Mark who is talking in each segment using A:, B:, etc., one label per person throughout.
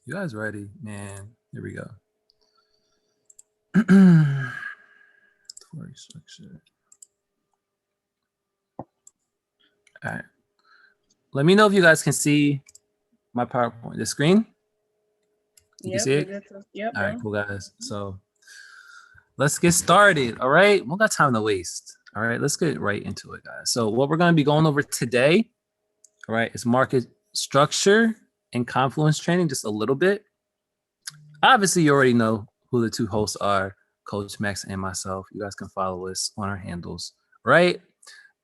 A: You guys ready? Man, here we go. Forex structure. All right. Let me know if you guys can see my PowerPoint. The screen? You can see it?
B: Yep.
A: All right, cool, guys. So let's get started. All right. We don't got time to waste. All right. Let's get right into it, guys. So what we're going to be going over today, all right, is market structure and confluence training just a little bit. Obviously, you already know who the two hosts are, Coach Max and myself. You guys can follow us on our handles, right?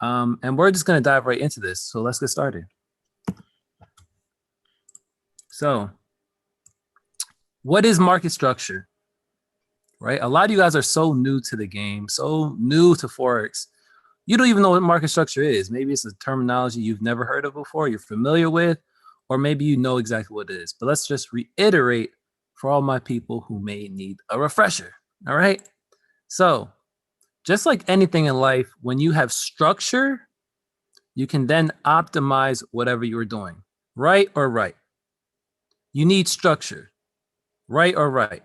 A: And we're just going to dive right into this. So let's get started. So what is market structure, right? A lot of you guys are so new to the game, so new to Forex. You don't even know what market structure is. Maybe it's a terminology you've never heard of before, you're familiar with, or maybe you know exactly what it is. But let's just reiterate for all my people who may need a refresher, all right? So just like anything in life, when you have structure, you can then optimize whatever you're doing, right or right. You need structure, right or right,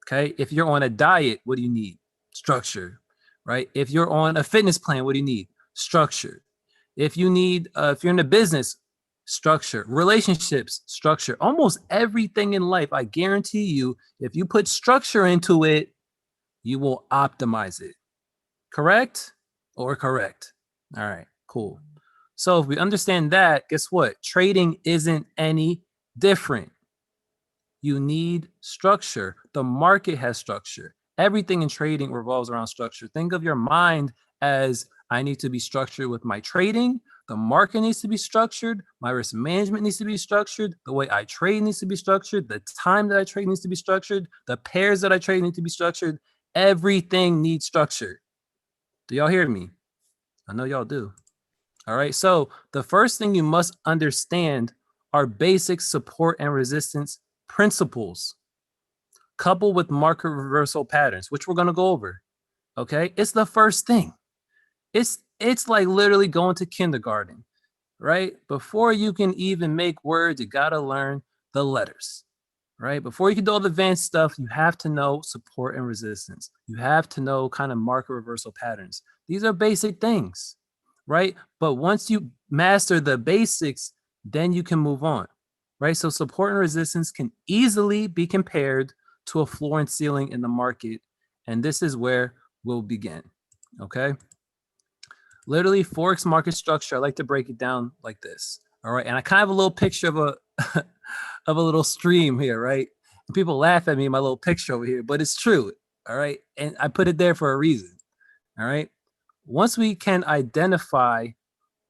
A: okay? If you're on a diet, what do you need? Structure, right? If you're on a fitness plan, what do you need? Structure. If you need, if you're in a business, structure. Relationships, structure. Almost everything in life, I guarantee you, if you put structure into it, you will optimize it. Correct or correct? All right, cool. So if we understand that, guess what? Trading isn't any different. You need structure. The market has structure. Everything in trading revolves around structure. Think of your mind as I need to be structured with my trading. The market needs to be structured. My risk management needs to be structured. The way I trade needs to be structured. The time that I trade needs to be structured. The pairs that I trade need to be structured. Everything needs structure. Do y'all hear me? I know y'all do. All right. So the first thing you must understand are basic support and resistance principles coupled with market reversal patterns, which we're going to go over. Okay. It's the first thing. It's like literally going to kindergarten, right? Before you can even make words, you got to learn the letters, right? Before you can do all the advanced stuff, you have to know support and resistance. You have to know kind of market reversal patterns. These are basic things, right? But once you master the basics, then you can move on, right? So support and resistance can easily be compared to a floor and ceiling in the market. And this is where we'll begin, okay? Literally, Forex market structure, I like to break it down like this, all right? And I kind of have a little picture of a of a little stream here, right? And people laugh at me in my little picture over here, but it's true, all right? And I put it there for a reason, all right? Once we can identify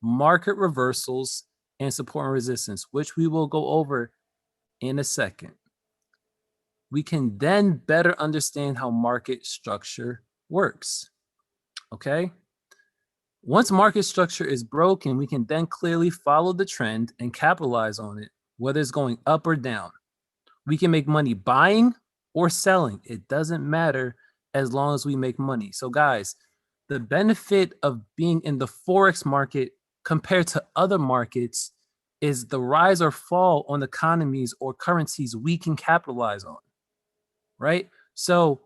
A: market reversals and support and resistance, which we will go over in a second, we can then better understand how market structure works, okay? Once market structure is broken, we can then clearly follow the trend and capitalize on it, whether it's going up or down. We can make money buying or selling. It doesn't matter as long as we make money. So guys, the benefit of being in the Forex market compared to other markets is the rise or fall on economies or currencies we can capitalize on, right? So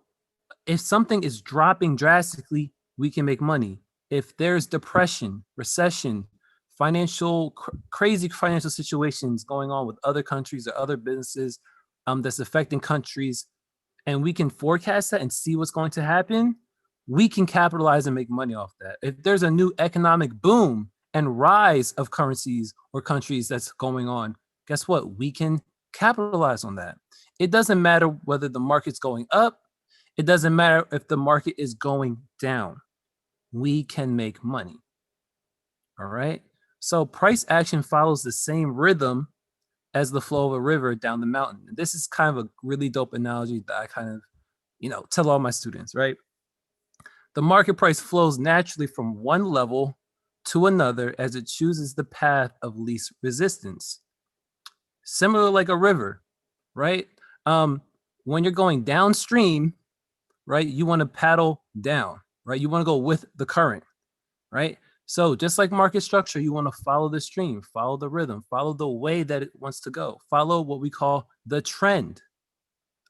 A: if something is dropping drastically, we can make money. If there's depression, recession, crazy financial situations going on with other countries or other businesses that's affecting countries, and we can forecast that and see what's going to happen, we can capitalize and make money off that. If there's a new economic boom and rise of currencies or countries that's going on, guess what? We can capitalize on that. It doesn't matter whether the market's going up. It doesn't matter if the market is going down. We can make money. All right. So price action follows the same rhythm as the flow of a river down the mountain. This is kind of a really dope analogy that I kind of, tell all my students, right? The market price flows naturally from one level to another as it chooses the path of least resistance. Similar like a river, right? When you're going downstream, right, you want to paddle down, right? You want to go with the current, right? So just like market structure, you want to follow the stream, follow the rhythm, follow the way that it wants to go, follow what we call the trend.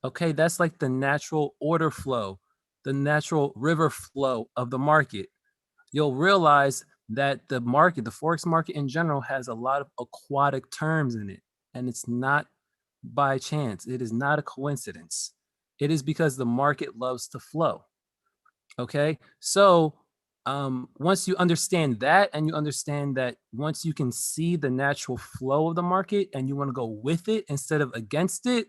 A: Okay, that's like the natural order flow, the natural river flow of the market. You'll realize that the market, the Forex market in general, has a lot of aquatic terms in it. And it's not by chance. It is not a coincidence. It is because the market loves to flow. Okay. So once you understand that, and you understand that once you can see the natural flow of the market and you want to go with it instead of against it,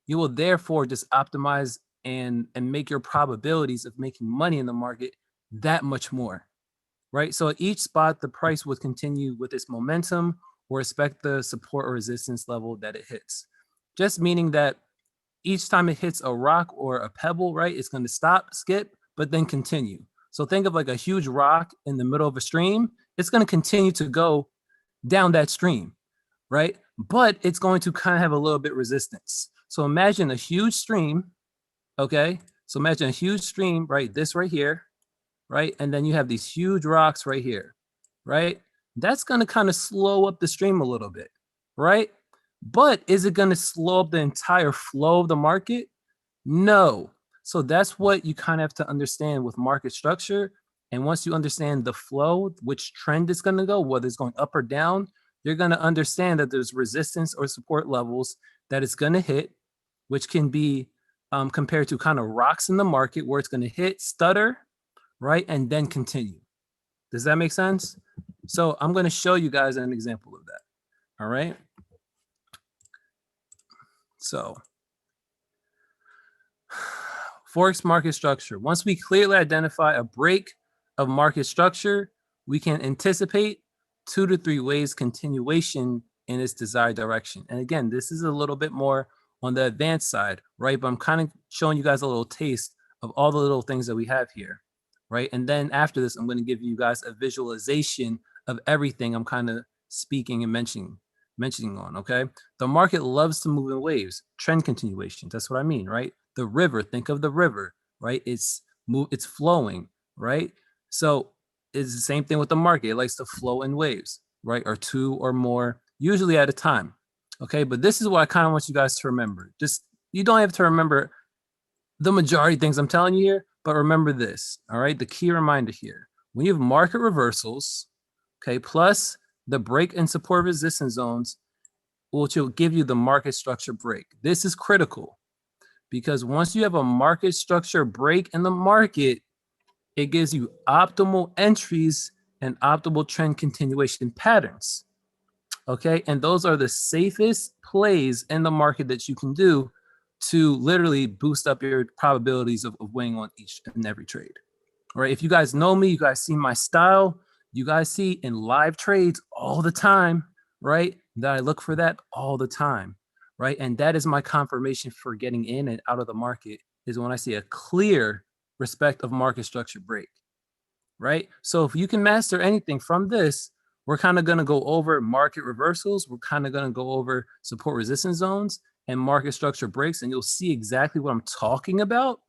A: you will therefore just optimize and make your probabilities of making money in the market that much more. Right. So at each spot, the price would continue with its momentum or respect the support or resistance level that it hits. Just meaning that each time it hits a rock or a pebble, right, it's going to stop, skip, but then continue. So think of like a huge rock in the middle of a stream. It's going to continue to go down that stream, right? But it's going to kind of have a little bit resistance. So imagine a huge stream, okay? So imagine a huge stream, right? This right here, right? And then you have these huge rocks right here, right? That's going to kind of slow up the stream a little bit, right? But is it going to slow up the entire flow of the market? No. So that's what you kind of have to understand with market structure. And once you understand the flow, which trend is going to go, whether it's going up or down, you're going to understand that there's resistance or support levels that it's going to hit, which can be compared to kind of rocks in the market where it's going to hit, stutter, right? And then continue. Does that make sense? So I'm going to show you guys an example of that. All right. So Forex market structure. Once we clearly identify a break of market structure, we can anticipate 2 to 3 ways continuation in its desired direction. And again, this is a little bit more on the advanced side, right? But I'm kind of showing you guys a little taste of all the little things that we have here, right? And then after this, I'm going to give you guys a visualization of everything I'm kind of speaking and mentioning on, okay? The market loves to move in waves, trend continuations. That's what I mean, right? The river, think of the river, right? It's flowing, right? So it's the same thing with the market. It likes to flow in waves, right? Or 2 or more, usually at a time. Okay, but this is what I kind of want you guys to remember. Just, you don't have to remember the majority of things I'm telling you here, but remember this, all right? The key reminder here, when you have market reversals, okay, plus the break and support resistance zones, which will give you the market structure break. This is critical because once you have a market structure break in the market, it gives you optimal entries and optimal trend continuation patterns. Okay, and those are the safest plays in the market that you can do to literally boost up your probabilities of winning on each and every trade. All right, if you guys know me, you guys see my style, you guys see in live trades all the time, right? That I look for that all the time, right? And that is my confirmation for getting in and out of the market, is when I see a clear respect of market structure break, right? So if you can master anything from this, we're kind of going to go over market reversals. We're kind of going to go over support resistance zones and market structure breaks, and you'll see exactly what I'm talking about.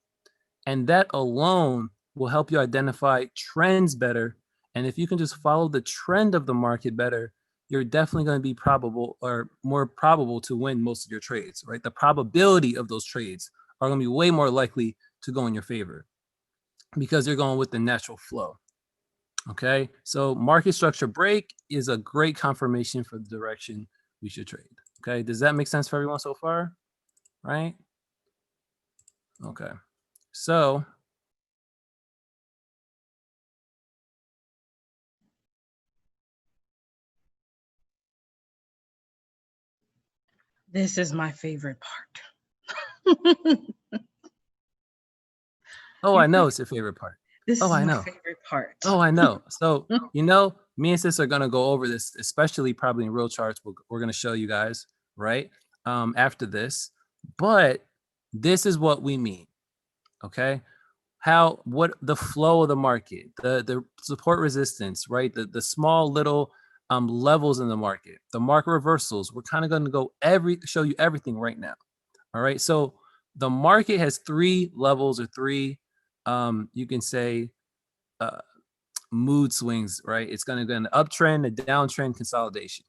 A: And that alone will help you identify trends better. And if you can just follow the trend of the market better, you're definitely going to be probable, or more probable, to win most of your trades, right? The probability of those trades are going to be way more likely to go in your favor because you're going with the natural flow. Okay, so market structure break is a great confirmation for the direction we should trade. Okay, does that make sense for everyone so far? Right? Okay, so
B: this is my favorite part.
A: oh, I know it's your favorite part.
B: This
A: Oh,
B: is
A: I
B: my
A: know.
B: favorite part.
A: Oh, I know. So, you know, me and sis are going to go over this, especially probably in real charts. We're going to show you guys, right? After this, but this is what we mean. Okay. What the flow of the market, the support resistance, right? The small little levels in the market, the market reversals. We're kind of going to go show you everything right now. All right. So the market has 3 levels, or 3, you can say, mood swings, right? It's going to go an uptrend, a downtrend, consolidation,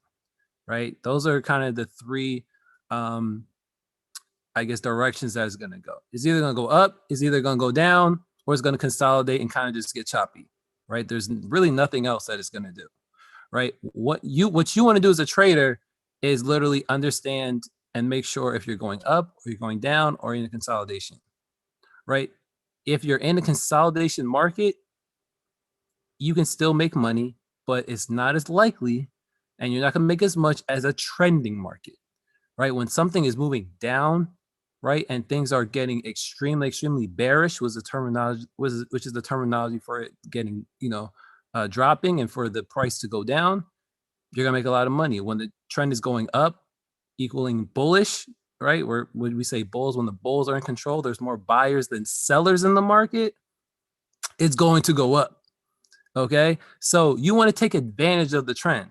A: right? Those are kind of the three, I guess, directions that it's going to go. It's either going to go up, it's either going to go down, or it's going to consolidate and kind of just get choppy, right? There's really nothing else that it's going to do, right? What you want to do as a trader is literally understand and make sure if you're going up or you're going down or in a consolidation, right? If you're in a consolidation market, you can still make money, but it's not as likely, and you're not going to make as much as a trending market, right? When something is moving down, right, and things are getting extremely bearish, which is the terminology for it getting, dropping and for the price to go down, you're gonna make a lot of money. When the trend is going up, equaling bullish, right? Where when we say bulls, when the bulls are in control, there's more buyers than sellers in the market, it's going to go up. Okay, so you want to take advantage of the trend.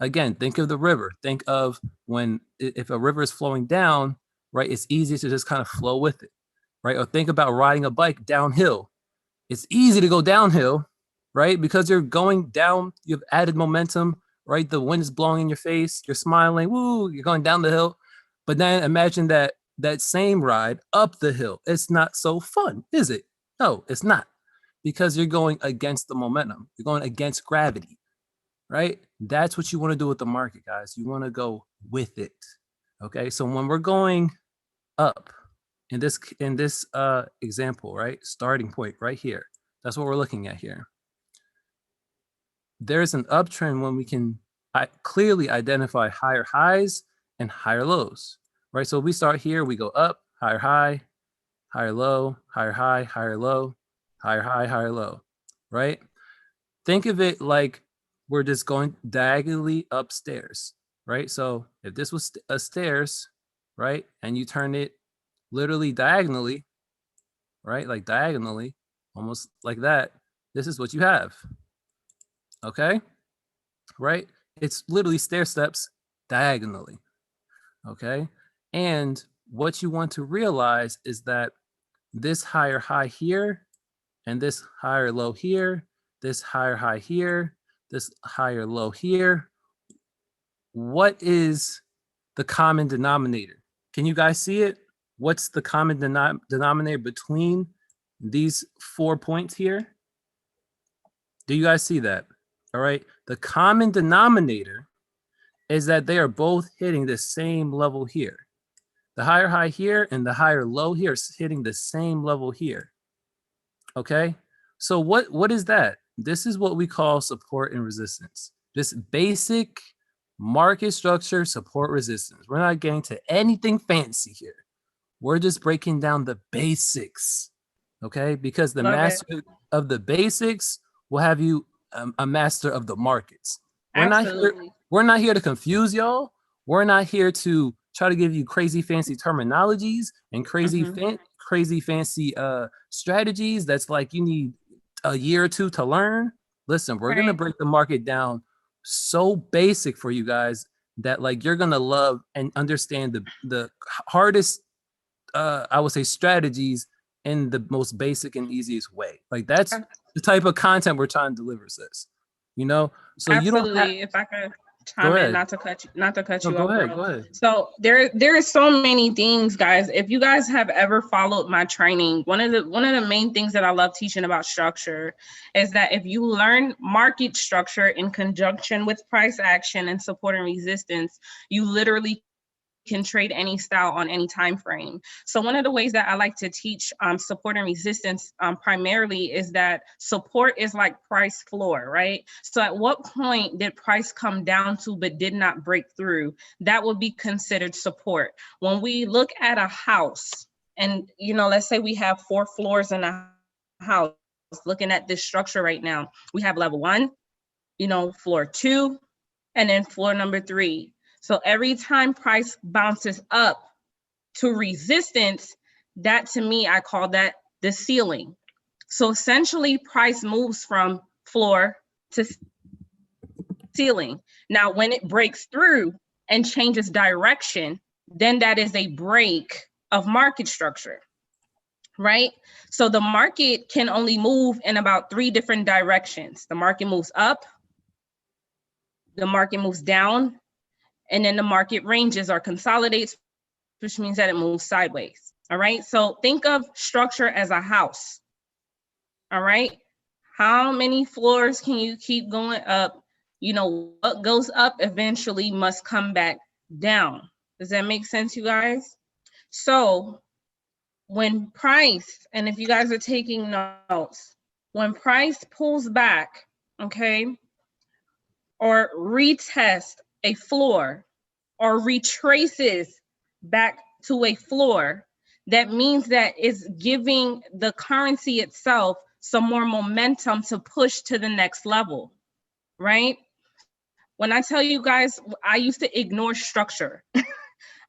A: Again, think of the river. Think of when if a river is flowing down, right? It's easy to just kind of flow with it, right? Or think about riding a bike downhill. It's easy to go downhill, right? Because you're going down, you've added momentum, right? The wind is blowing in your face, you're smiling, woo, you're going down the hill. But then imagine that same ride up the hill. It's not so fun, is it? No, it's not. Because you're going against the momentum. You're going against gravity, right? That's what you want to do with the market, guys. You want to go with it. Okay, so when we're going up in this example, right? Starting point right here. That's what we're looking at here. There's an uptrend when we can clearly identify higher highs and higher lows, right? So we start here, we go up, higher high, higher low, higher high, higher low, higher high, higher low, right? Think of it like we're just going diagonally upstairs, right? So if this was a stairs, right, and you turn it literally diagonally, right, like diagonally, almost like that, this is what you have, okay, right? It's literally stair steps diagonally, okay? And what you want to realize is that this higher high here and this higher low here, this higher high here, this higher low here, what is the common denominator? Can you guys see it? What's the common denominator between these 4 points here? Do you guys see that? All right. The common denominator is that they are both hitting the same level here. The higher high here and the higher low here is hitting the same level here. Okay. So what is that? This is what we call support and resistance. Just basic market structure, support, resistance. We're not getting to anything fancy here. We're just breaking down the basics, okay? Because the master of the basics will have you a master of the markets. We're not here to confuse y'all. We're not here to try to give you crazy fancy terminologies and crazy fancy strategies that's like you need a year or two to learn. Listen, we're gonna break the market down so basic for you guys that like you're gonna love and understand the hardest I would say strategies in the most basic and easiest way. Like that's the type of content we're trying to deliver, sis. You know, so
B: absolutely.
A: You don't have,
B: if I could chime in, not to cut you
A: go
B: off.
A: Ahead, go ahead.
B: So there is so many things, guys. If you guys have ever followed my training, one of the main things that I love teaching about structure is that if you learn market structure in conjunction with price action and support and resistance, you literally can trade any style on any time frame. So one of the ways that I like to teach support and resistance primarily is that support is like price floor, right? So at what point did price come down to but did not break through? That would be considered support. When we look at a house and, let's say we have 4 floors in a house, looking at this structure right now, we have level 1, floor 2, and then floor number 3. So every time price bounces up to resistance, that to me, I call that the ceiling. So essentially price moves from floor to ceiling. Now, when it breaks through and changes direction, then that is a break of market structure. right? So the market can only move in about 3 different directions. The market moves up, the market moves down, and then the market ranges or consolidates, which means that it moves sideways. All right. So think of structure as a house. All right. How many floors can you keep going up? You know, what goes up eventually must come back down. Does that make sense, you guys? So when price, and if you guys are taking notes, when price pulls back, okay, or retest a floor or retraces back to a floor, that means that it's giving the currency itself some more momentum to push to the next level, right? When I tell you guys, I used to ignore structure.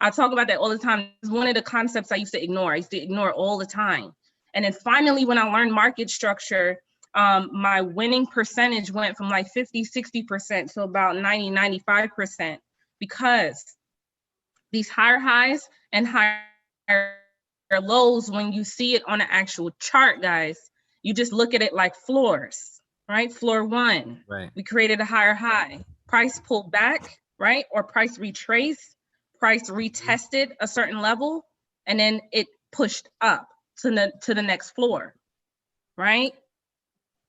B: I talk about that all the time. It's one of the concepts I used to ignore. I used to ignore all the time. And then finally, when I learned market structure, my winning percentage went from like 50, 60% to about 90, 95%, because these higher highs and higher lows, when you see it on an actual chart, guys, you just look at it like floors, right? Floor one,
A: Right.
B: we created a higher high, price pulled back, right? Or price retraced, price retested a certain level, and then it pushed up to the next floor, right?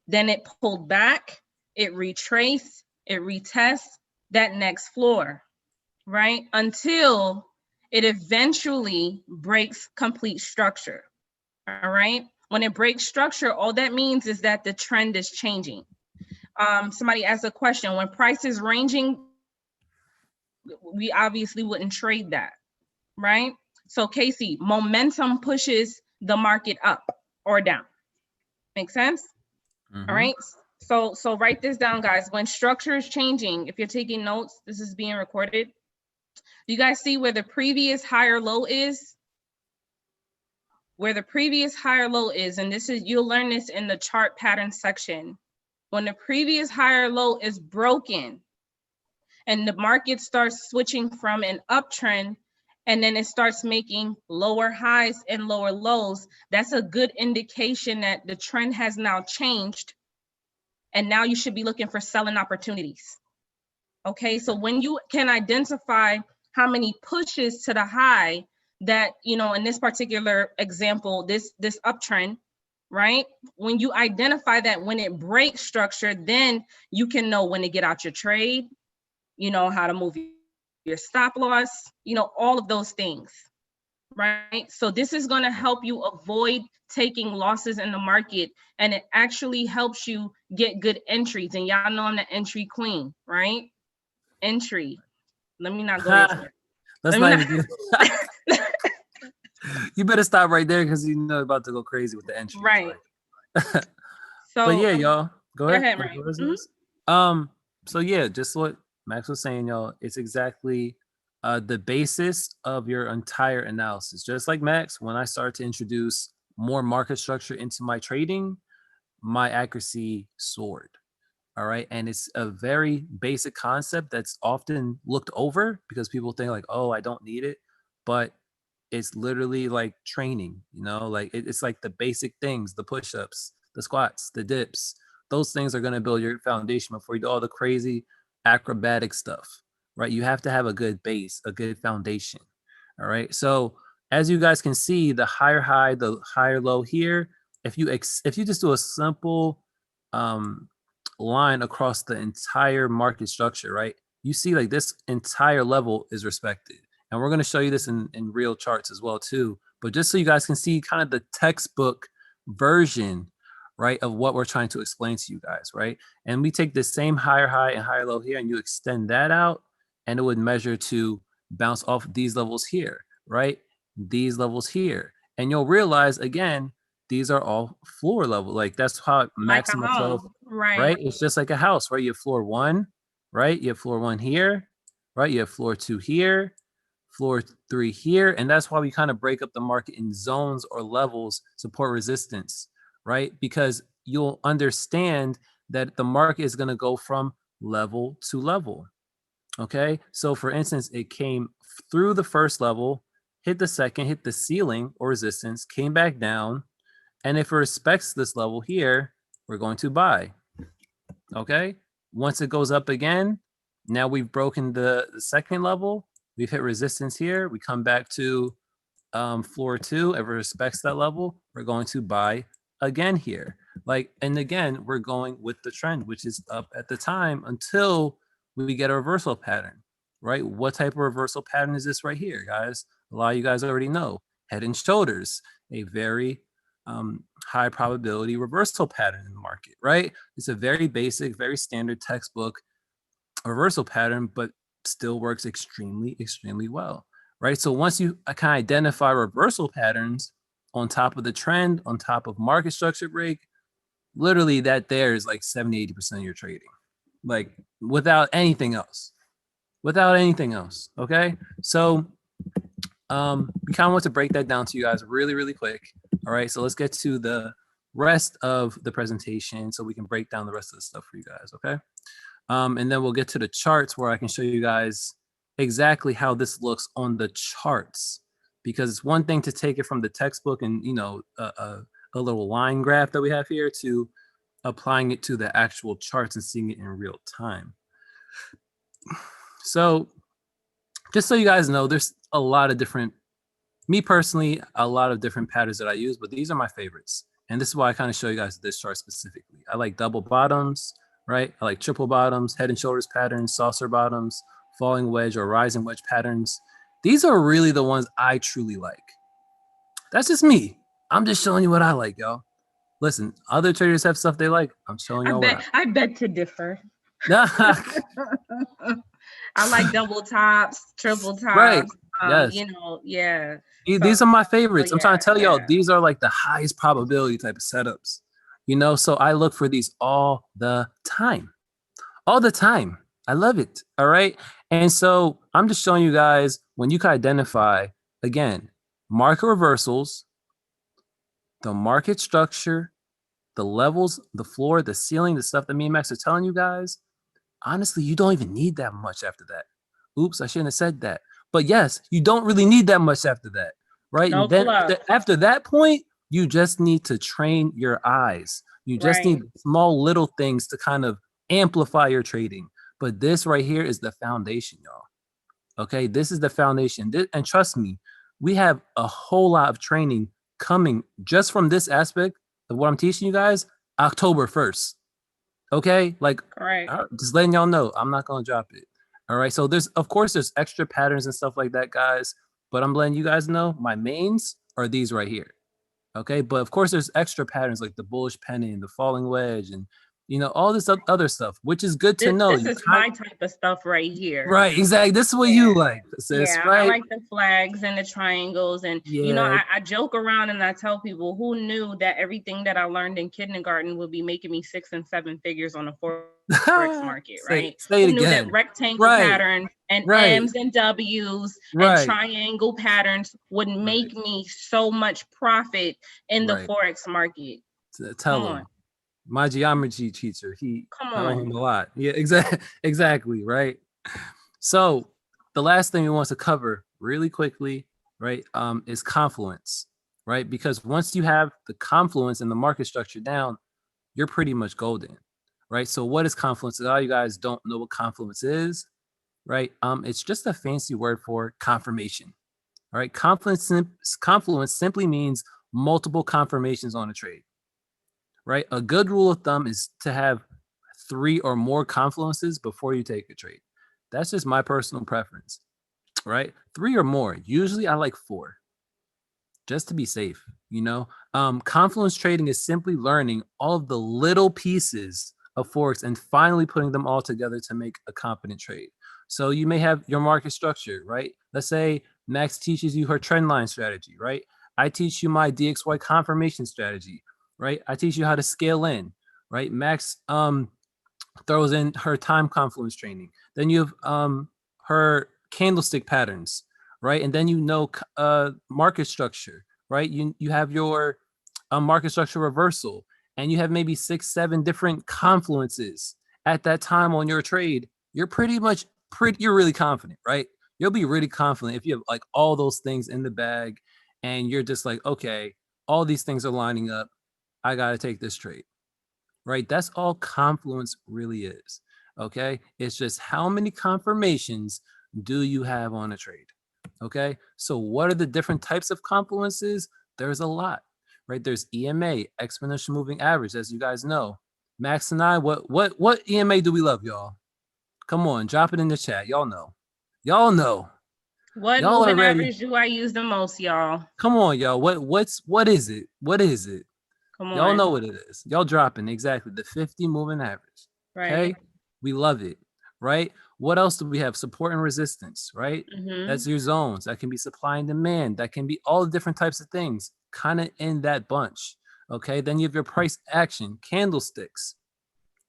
B: Then it pulled back, it retraced, it retests that next floor, right? Until it eventually breaks complete structure, all right? When it breaks structure, all that means is that the trend is changing. Somebody asked a question, when price is ranging, we obviously wouldn't trade that, right? So Casey, momentum pushes the market up or down. Make sense? All right. So write this down, guys. When structure is changing, if you're taking notes, this is being recorded. Do you guys see where the previous higher low is? Where the previous higher low is, and this is, you'll learn this in the chart pattern section. When the previous higher low is broken and the market starts switching from an uptrend, and then it starts making lower highs and lower lows, that's a good indication that the trend has now changed. And now you should be looking for selling opportunities. Okay, so when you can identify how many pushes to the high that, you know, in this particular example, this uptrend, right? When you identify that, when it breaks structure, then you can know when to get out your trade, you know, how to move your stop loss, you know, all of those things, right? So this is going to help you avoid taking losses in the market, and it actually helps you get good entries. And y'all know I'm the entry queen, right? Entry. Let me not go there.
A: Let's not even do that. You better stop right there, because you know about to go crazy with the entries.
B: Right.
A: So, but yeah, y'all, go ahead.
B: Right.
A: So yeah, just what Max was saying, y'all, it's exactly the basis of your entire analysis. Just like Max, when I start to introduce more market structure into my trading, my accuracy soared. All right. And it's a very basic concept that's often looked over because people think like, oh, I don't need it. But it's literally like training, you know, like it's like the basic things, the push-ups, the squats, the dips. Those things are going to build your foundation before you do all the crazy acrobatic stuff, right? You have to have a good base, a good foundation. All right. So as you guys can see, the higher high, the higher low here, if you just do a simple line across the entire market structure, right? You see like this entire level is respected. And we're going to show you this in real charts as well too. But just so you guys can see kind of the textbook version, right, of what we're trying to explain to you guys, right? And we take the same higher high and higher low here, and you extend that out, and it would measure to bounce off these levels here, right? These levels here. And you'll realize, again, these are all floor level. Like that's how maximum
B: like
A: flow, right? It's just like a house, right? You have floor one, right? You have floor one here, right? You have floor two here, floor three here. And that's why we kind of break up the market in zones or levels, support resistance, right? Because you'll understand that the market is going to go from level to level. Okay. So for instance, it came through the first level, hit the second, hit the ceiling or resistance, came back down, And if it respects this level here, we're going to buy. Okay. Once it goes up again, now we've broken the second level. We've hit resistance here. We come back to floor 2. If it respects that level, we're going to buy again here. Like, and again, we're going with the trend, which is up at the time until we get a reversal pattern, right? What type of reversal pattern is this right here, guys? A lot of you guys already know. Head and shoulders, a very high probability reversal pattern in the market, right? It's a very basic, very standard textbook reversal pattern, but still works extremely, extremely well, right? So once you can identify reversal patterns on top of the trend, on top of market structure break, literally that there is like 70, 80% of your trading, like without anything else, okay? So we kind of want to break that down to you guys really, really quick. All right, so let's get to the rest of the presentation so we can break down the rest of the stuff for you guys, okay? And then we'll get to the charts where I can show you guys exactly how this looks on the charts, because it's one thing to take it from the textbook and, you know, a little line graph that we have here to applying it to the actual charts and seeing it in real time. So just so you guys know, there's a lot of different, me personally, a lot of different patterns that I use, but these are my favorites. And this is why I kind of show you guys this chart specifically. I like double bottoms, right? I like triple bottoms, head and shoulders patterns, saucer bottoms, falling wedge or rising wedge patterns. These are really the ones I truly like. That's just me. I'm just showing you what I like, y'all. Listen, other traders have stuff they like. I'm showing y'all what
B: I beg to differ.
A: I
B: I like double tops, triple tops.
A: Right. Yes.
B: You know, yeah.
A: These are my favorites.
B: So,
A: I'm trying to tell
B: yeah.
A: y'all, these are like the highest probability type of setups. You know, so I look for these all the time. All the time. I love it. All right. And so I'm just showing you guys when you can identify, again, market reversals, the market structure, the levels, the floor, the ceiling, the stuff that me and Max are telling you guys. Honestly, you don't even need that much after that. Oops, I shouldn't have said that. But yes, you don't really need that much after that, right?
B: No
A: And then
B: fluff.
A: after that point, you just need to train your eyes. You just need small little things to kind of amplify your trading. But this right here is the foundation, y'all. Okay, this is the foundation. And trust me, we have a whole lot of training coming just from this aspect of what I'm teaching you guys October 1st. Okay, like just letting y'all know, I'm not gonna drop it. All right, so there's extra patterns and stuff like that, guys, but I'm letting you guys know my mains are these right here. Okay, but of course there's extra patterns like the bullish penny and the falling wedge and, you know, all this other stuff, which is good to know.
B: This is my type of stuff right here.
A: Right, exactly. This is what you like, sis, right?
B: I like the flags and the triangles. And, you know, I joke around and I tell people, who knew that everything that I learned in kindergarten would be making me 6 and 7 figures on a Forex market, right?
A: Say it
B: who knew
A: again.
B: that rectangle patterns and M's and W's and triangle patterns would make me so much profit in the Forex market?
A: Tell him. My geometry teacher, he taught him a lot. Yeah, exactly, right? So the last thing we want to cover really quickly, right, is confluence, right? Because once you have the confluence and the market structure down, you're pretty much golden, right? So what is confluence? A lot of you guys don't know what confluence is, right? It's just a fancy word for confirmation, all right? Confluence simply means multiple confirmations on a trade. Right? A good rule of thumb is to have 3 or more confluences before you take a trade. That's just my personal preference, right? 3 or more. Usually I like 4, just to be safe, you know? Confluence trading is simply learning all of the little pieces of Forex and finally putting them all together to make a competent trade. So you may have your market structure, right? Let's say Max teaches you her trend line strategy, right? I teach you my DXY confirmation strategy, right? I teach you how to scale in, right? Max throws in her time confluence training. Then you have her candlestick patterns, right? And then you know market structure, right? You have your market structure reversal, and you have maybe 6, 7 different confluences at that time on your trade. You're you're really confident, right? You'll be really confident if you have like all those things in the bag and you're just like, okay, all these things are lining up. I got to take this trade, right? That's all confluence really is. Okay. It's just how many confirmations do you have on a trade? Okay. So what are the different types of confluences? There's a lot, right? There's EMA, exponential moving average, as you guys know. Max and I, what EMA do we love, y'all? Come on, drop it in the chat. Y'all know. Y'all know.
B: What
A: Y'all
B: moving
A: already.
B: average do I use the most, y'all?
A: Come on, y'all. What is it? What is it?
B: Come
A: Y'all
B: on.
A: know what it is. Y'all dropping exactly the 50 moving average.
B: Right.
A: Okay. We love it. Right. What else do we have? Support and resistance, right? That's your zones. That can be supply and demand. That can be all the different types of things kind of in that bunch. Okay. Then you have your price action, candlesticks,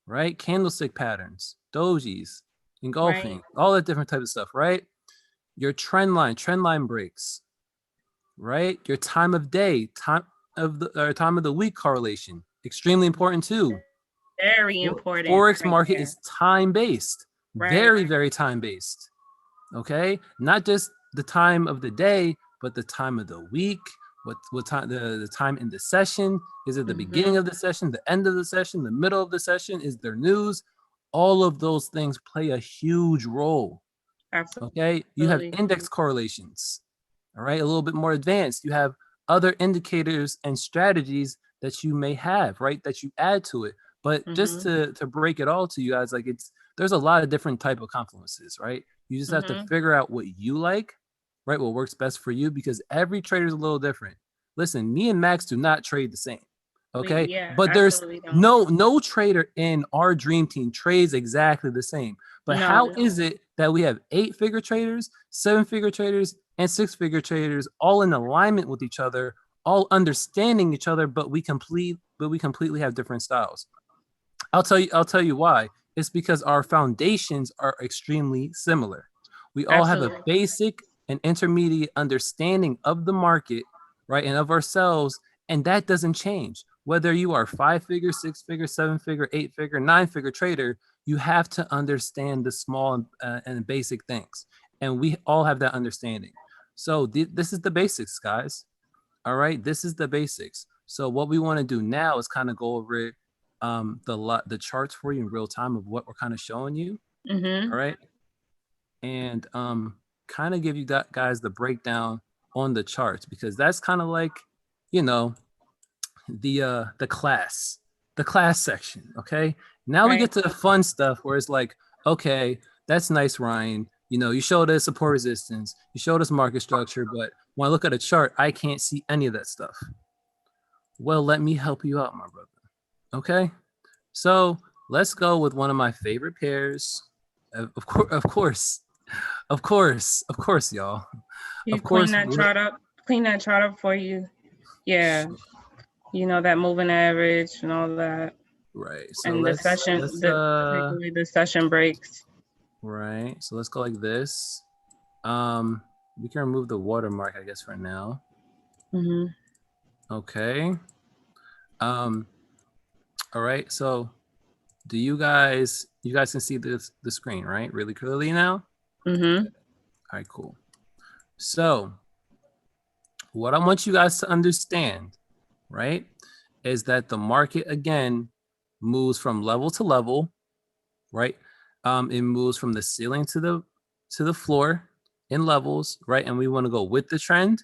A: right? Candlestick patterns, dojis, engulfing, all that different type of stuff, right? Your trend line breaks, right? Your time of day, time of the week correlation, extremely important too.
B: Very important.
A: Forex market is time based, very, very time based. Okay, not just the time of the day, but the time of the week. What time the time in the session? Is it the beginning of the session, the end of the session, the middle of the session? Is there news? All of those things play a huge role.
B: Absolutely.
A: Okay, you have index correlations. All right, a little bit more advanced. You have other indicators and strategies that you may have, right, that you add to it. But just to break it all to you guys, like there's a lot of different type of confluences, right? You just have to figure out what you like, right? What works best for you, because every trader is a little different. Listen, me and Max do not trade the same. Okay. But there's no trader in our dream team trades exactly the same. But how is it that we have 8-figure traders, 7-figure traders, and 6-figure traders all in alignment with each other, all understanding each other, but we completely have different styles? I'll tell you why. It's because our foundations are extremely similar. We all have a basic and intermediate understanding of the market, right, and of ourselves, and that doesn't change. Whether you are 5-figure, 6-figure, 7-figure, 8-figure, 9-figure trader, you have to understand the small and basic things, and we all have that understanding. So this is the basics, guys. All right, this is the basics. So what we want to do now is kind of go over it, the charts for you in real time of what we're kind of showing you. All right, and kind of give you guys the breakdown on the charts, because that's kind of like, you know, the class section. Okay, now we get to the fun stuff where it's like, okay, that's nice, Ryan. You know, you showed us support resistance, you showed us market structure, but when I look at a chart, I can't see any of that stuff. Well, let me help you out, my brother. Okay, so let's go with one of my favorite pairs. Of course, y'all.
B: Of course, clean that chart up for you. Yeah, you know, that moving average and all that.
A: Right. So
B: and the session breaks.
A: Right. So let's go like this. We can remove the watermark, I guess, for now. Okay. All right. So do you guys can see the screen, right? Really clearly now? All right, cool. So what I want you guys to understand, right, is that the market again moves from level to level, right? It moves from the ceiling to the floor in levels, right? And we want to go with the trend,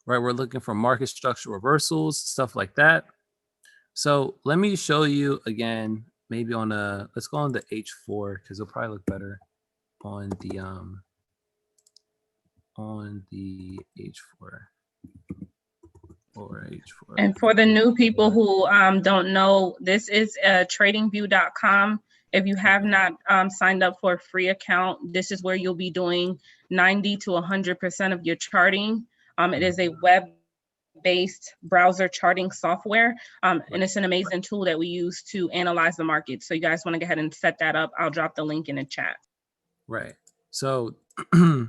A: right? We're looking for market structure reversals, stuff like that. So let me show you again, maybe let's go on the H4, because it'll probably look better on the H4. Or H4.
B: And for the new people who don't know, this is tradingview.com. If you have not signed up for a free account, this is where you'll be doing 90 to 100% of your charting. It is a web-based browser charting software, and it's an amazing tool that we use to analyze the market. So you guys want to go ahead and set that up. I'll drop the link in the chat.
A: Right. So, all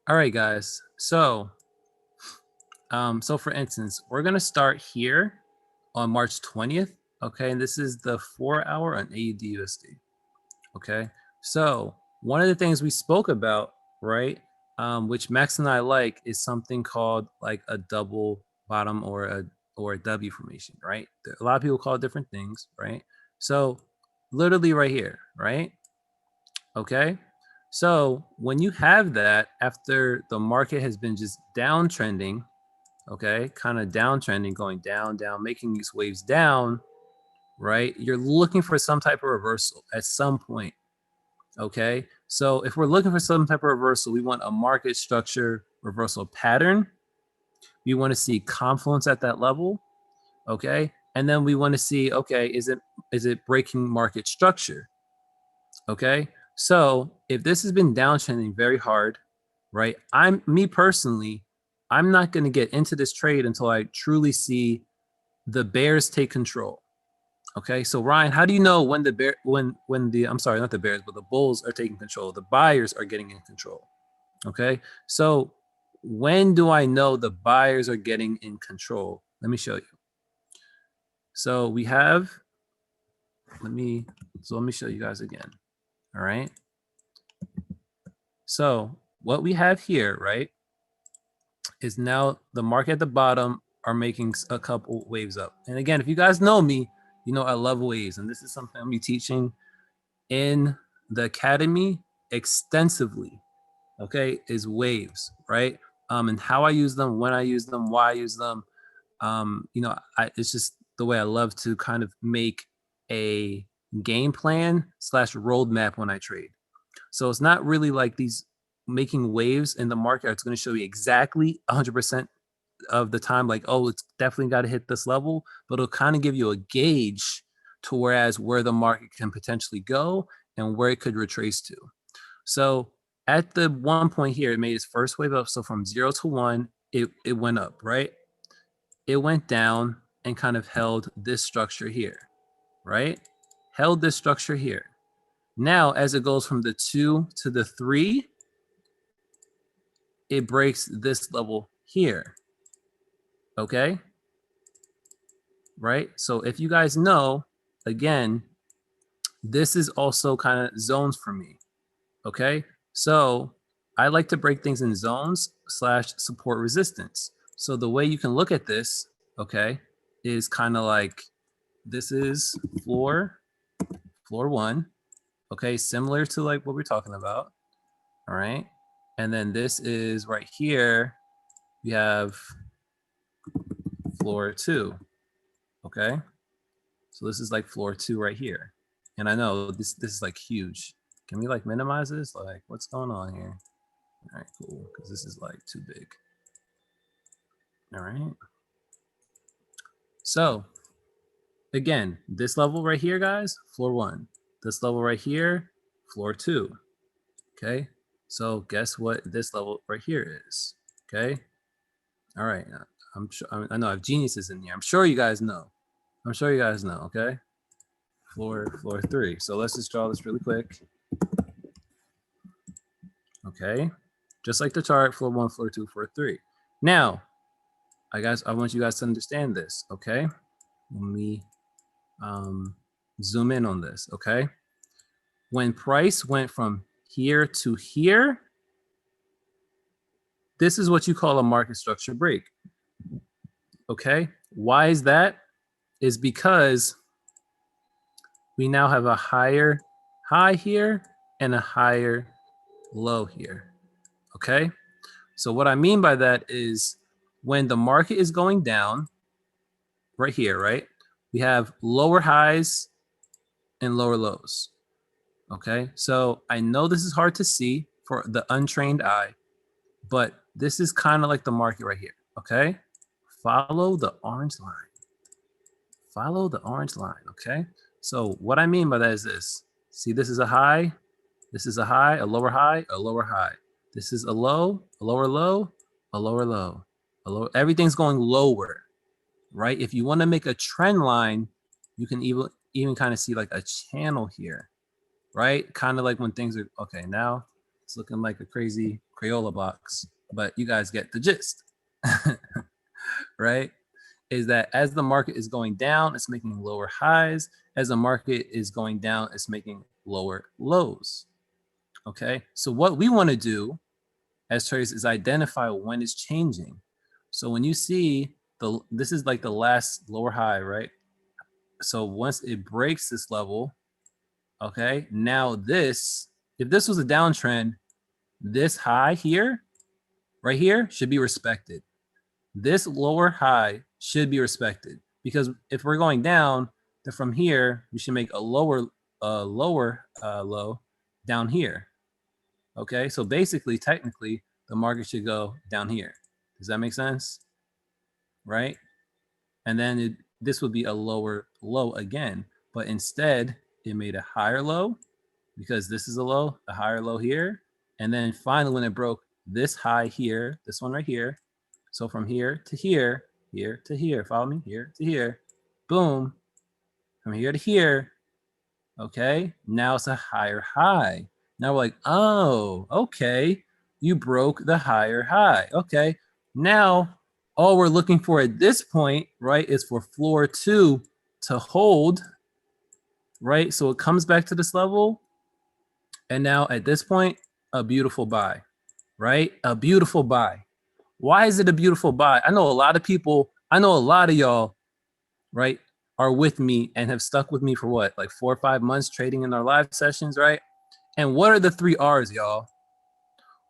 A: right, guys. So for instance, we're going to start here on March 20th. Okay. And this is the 4-hour on AUD/USD. Okay. So one of the things we spoke about, right, which Max and I like, is something called like a double bottom or or a W formation, right? A lot of people call it different things, right? So literally right here, right? Okay. So when you have that after the market has been just downtrending, okay, kind of downtrending, going down, down, making these waves down, right? You're looking for some type of reversal at some point. Okay. So if we're looking for some type of reversal, we want a market structure reversal pattern. We want to see confluence at that level. Okay. And then we want to see, okay, is it breaking market structure? Okay. So if this has been downtrending very hard, right? Me personally, I'm not going to get into this trade until I truly see the bears take control. Okay, so Ryan, how do you know when I'm sorry, not the bears, but the bulls are taking control, the buyers are getting in control? Okay, so when do I know the buyers are getting in control? Let me show you. So we have, let me show you guys again. All right. So what we have here, right, is now the market at the bottom are making a couple waves up. And again, if you guys know me, you know I love waves, and this is something I'm teaching in the academy extensively. Okay, is waves, right? And how I use them, when I use them, why I use them. You know, it's just the way I love to kind of make a game plan / roadmap when I trade. So it's not really like these making waves in the market. It's going to show you exactly 100% of the time, like, oh, it's definitely got to hit this level, but it'll kind of give you a gauge to where the market can potentially go and where it could retrace to. So at the one point here, it made its first wave up. So from 0 to 1, it went up, right? It went down and kind of held this structure here, right? Held this structure here. Now, as it goes from the 2 to the 3, it breaks this level here. Okay? Right? So if you guys know, again, this is also kind of zones for me. Okay? So I like to break things in zones / support resistance. So the way you can look at this, okay, is kind of like this is floor 1, okay, similar to like what we're talking about. All right. And then this is right here, we have floor 2. Okay. So this is like floor 2 right here. And I know this is like huge. Can we like minimize this? Like what's going on here? All right, cool. Because this is like too big. All right. So again, this level right here, guys, floor 1. This level right here, floor 2. Okay. So guess what this level right here is? Okay. All right. I'm sure, I know I have geniuses in here. I'm sure you guys know. I'm sure you guys know. Okay. Floor 3. So let's just draw this really quick. Okay. Just like the chart, floor 1, floor 2, floor 3. Now, I want you guys to understand this. Okay. Let me zoom in on this. Okay. When price went from here to here, this is what you call a market structure break. Okay. Why is that? Is because we now have a higher high here and a higher low here. Okay. So what I mean by that is when the market is going down right here, right? We have lower highs and lower lows. Okay. So I know this is hard to see for the untrained eye, but this is kind of like the market right here. Okay. Follow the orange line. Follow the orange line. Okay. So what I mean by that is this. See, this is a high. This is a high, a lower high, a lower high. This is a low, a lower low, a lower low, a low. Everything's going lower, right? If you want to make a trend line, you can even kind of see like a channel here, right? Kind of like when things are, okay, now it's looking like a crazy Crayola box, but you guys get the gist, right? Is that as the market is going down, it's making lower highs. As the market is going down, it's making lower lows. Okay, so what we want to do as traders is identify when it's changing. So when you see this is like the last lower high, right? So once it breaks this level, okay, now this, if this was a downtrend, this high here, right here, should be respected. This lower high should be respected, because if we're going down, then from here we should make a lower low down here. Okay, so basically, technically, the market should go down here. Does that make sense? Right? And then this would be a lower low again, but instead it made a higher low, because this is a low, a higher low here. And then finally, when it broke this high here, this one right here, so from here to here, here to here, follow me, here to here, boom, from here to here, okay, now it's a higher high. Now we're like, oh, okay, you broke the higher high. Okay, now all we're looking for at this point, right, is for floor 2 to hold, right? So it comes back to this level, and now at this point, a beautiful buy, right? A beautiful buy. Why is it a beautiful buy? I know a lot of people, I know a lot of y'all, right, are with me and have stuck with me for what, like 4 or 5 months trading in our live sessions, right? And what are the 3 R's, y'all?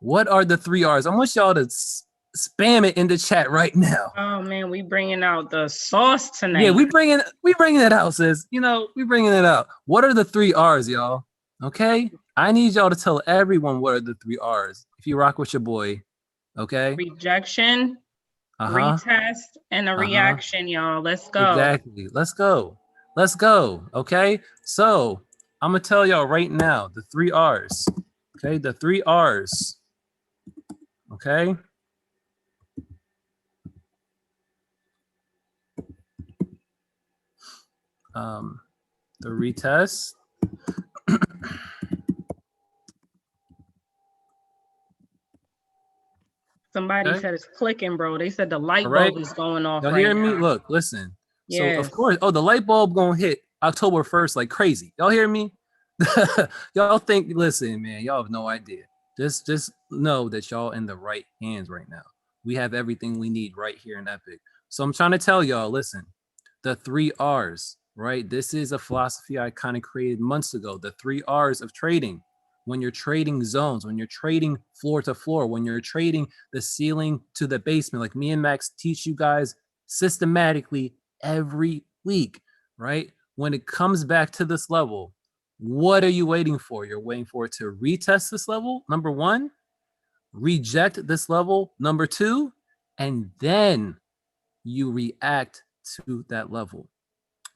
A: What are the 3 R's? I want y'all to spam it in the chat right now.
B: Oh man, we bringing out the sauce tonight.
A: Yeah, we bringing it out, sis. You know, we bringing it out. What are the 3 R's, y'all? Okay, I need y'all to tell everyone what are the 3 R's. If you rock with your boy, okay.
B: Rejection, retest, and a reaction, y'all. Let's go.
A: Exactly. Let's go. Let's go. Okay. So I'm gonna tell y'all right now the 3 R's. Okay, the 3 R's. Okay. The retest.
B: Somebody said it's clicking, bro. They said the light bulb is going off.
A: Y'all hear me? Look, listen.
B: Yes.
A: So of course, the light bulb gonna hit October 1st like crazy. Y'all hear me? Y'all think, listen, man, y'all have no idea. Just know that y'all in the right hands right now. We have everything we need right here in Epic. So I'm trying to tell y'all, listen, the 3 R's, right? This is a philosophy I kind of created months ago. The 3 R's of trading. When you're trading zones, when you're trading floor to floor, when you're trading the ceiling to the basement, like me and Max teach you guys systematically every week, right? When it comes back to this level, what are you waiting for? You're waiting for it to retest this level, number 1, reject this level, number 2, and then you react to that level.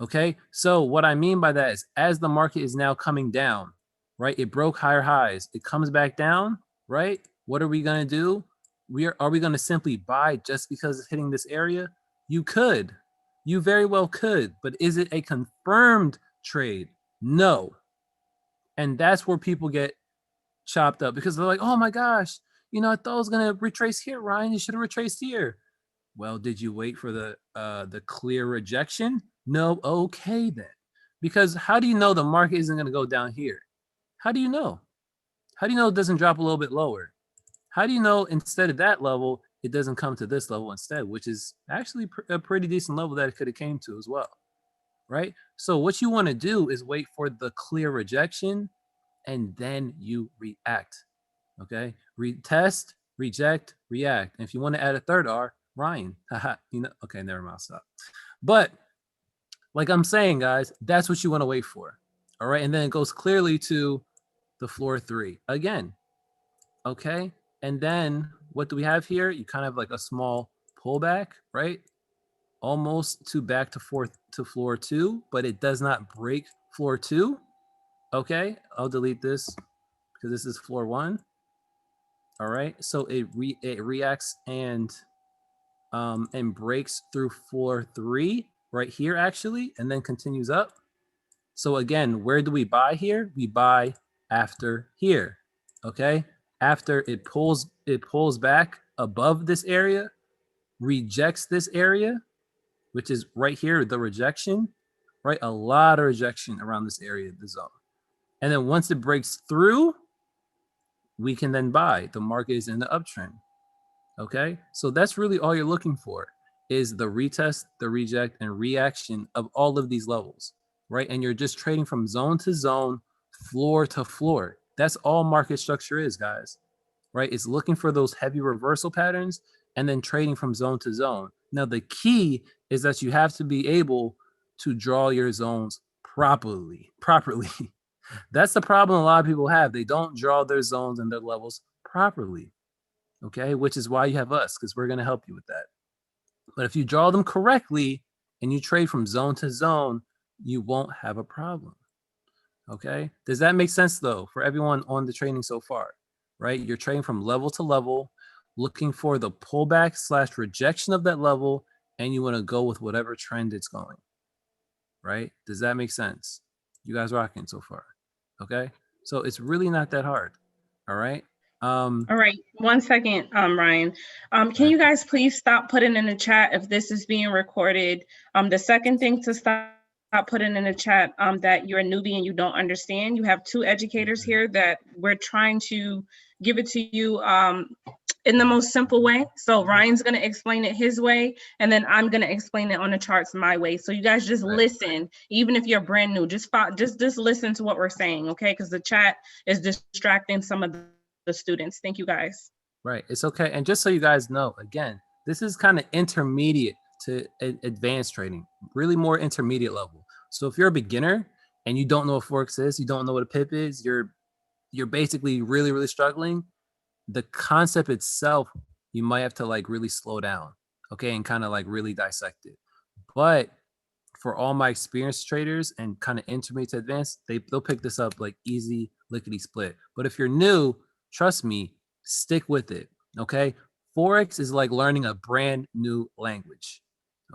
A: Okay, so what I mean by that is, as the market is now coming down, right? It broke higher highs. It comes back down, right? What are we going to do? Are we going to simply buy just because it's hitting this area? You could. You very well could. But is it a confirmed trade? No. And that's where people get chopped up, because they're like, oh my gosh, you know, I thought I was going to retrace here, Ryan. You should have retraced here. Well, did you wait for the clear rejection? No. Okay, then. Because how do you know the market isn't going to go down here? How do you know? How do you know it doesn't drop a little bit lower? How do you know instead of that level, it doesn't come to this level instead, which is actually a pretty decent level that it could have came to as well, right? So what you want to do is wait for the clear rejection, and then you react, okay? Retest, reject, react. And if you want to add a third R, Ryan, haha, you know, okay, never mind, stop. But like I'm saying, guys, that's what you want to wait for, all right? And then it goes clearly to the floor 3 again, okay? And then what do we have here? You kind of like a small pullback, right? Almost to back to floor 2, but it does not break floor 2. Okay, I'll delete this because this is floor 1. All right, so it reacts and breaks through floor 3 right here actually, and then continues up. So again, where do we buy here? We buy after here. Okay, after it pulls back above this area, rejects this area, which is right here, the rejection, right? A lot of rejection around this area, the zone. And then once it breaks through, we can then buy. The market is in the uptrend. Okay, so that's really all you're looking for. is the retest, the reject, and reaction of all of these levels, right? And you're just trading from zone to zone, floor to floor. That's all market structure is, guys, right? It's looking for those heavy reversal patterns and then trading from zone to zone. Now, the key is that you have to be able to draw your zones properly. That's the problem a lot of people have. They don't draw their zones and their levels properly, okay? Which is why you have us, because we're going to help you with that. But if you draw them correctly and you trade from zone to zone, you won't have a problem, okay? Does that make sense, though, for everyone on the training so far, right? You're trading from level to level, looking for the pullback / rejection of that level, and you want to go with whatever trend it's going, right? Does that make sense? You guys rocking so far, okay? So it's really not that hard, all right?
B: All right, 1 second, Ryan. Can you guys please stop putting in the chat if this is being recorded? The second thing to stop putting in the chat that you're a newbie and you don't understand. You have 2 educators here that we're trying to give it to you in the most simple way. So Ryan's going to explain it his way, and then I'm going to explain it on the charts my way. So you guys just listen, even if you're brand new, just listen to what we're saying, okay? Because the chat is distracting some of the students. Thank you, guys.
A: Right, it's okay. And just so you guys know, again, this is kind of intermediate to advanced trading, really more intermediate level. So if you're a beginner and you don't know what Forex is, you don't know what a pip is, you're basically really struggling. The concept itself, you might have to like really slow down, okay, and kind of like really dissect it. But for all my experienced traders and kind of intermediate to advanced, they'll pick this up like easy, lickety split. But if you're new, trust me, stick with it, okay? Forex is like learning a brand new language,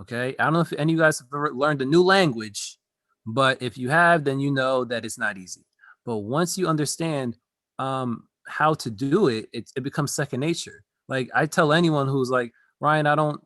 A: okay? I don't know if any of you guys have ever learned a new language, but if you have, then you know that it's not easy. But once you understand how to do it, it becomes second nature. Like I tell anyone who's like, Ryan, I don't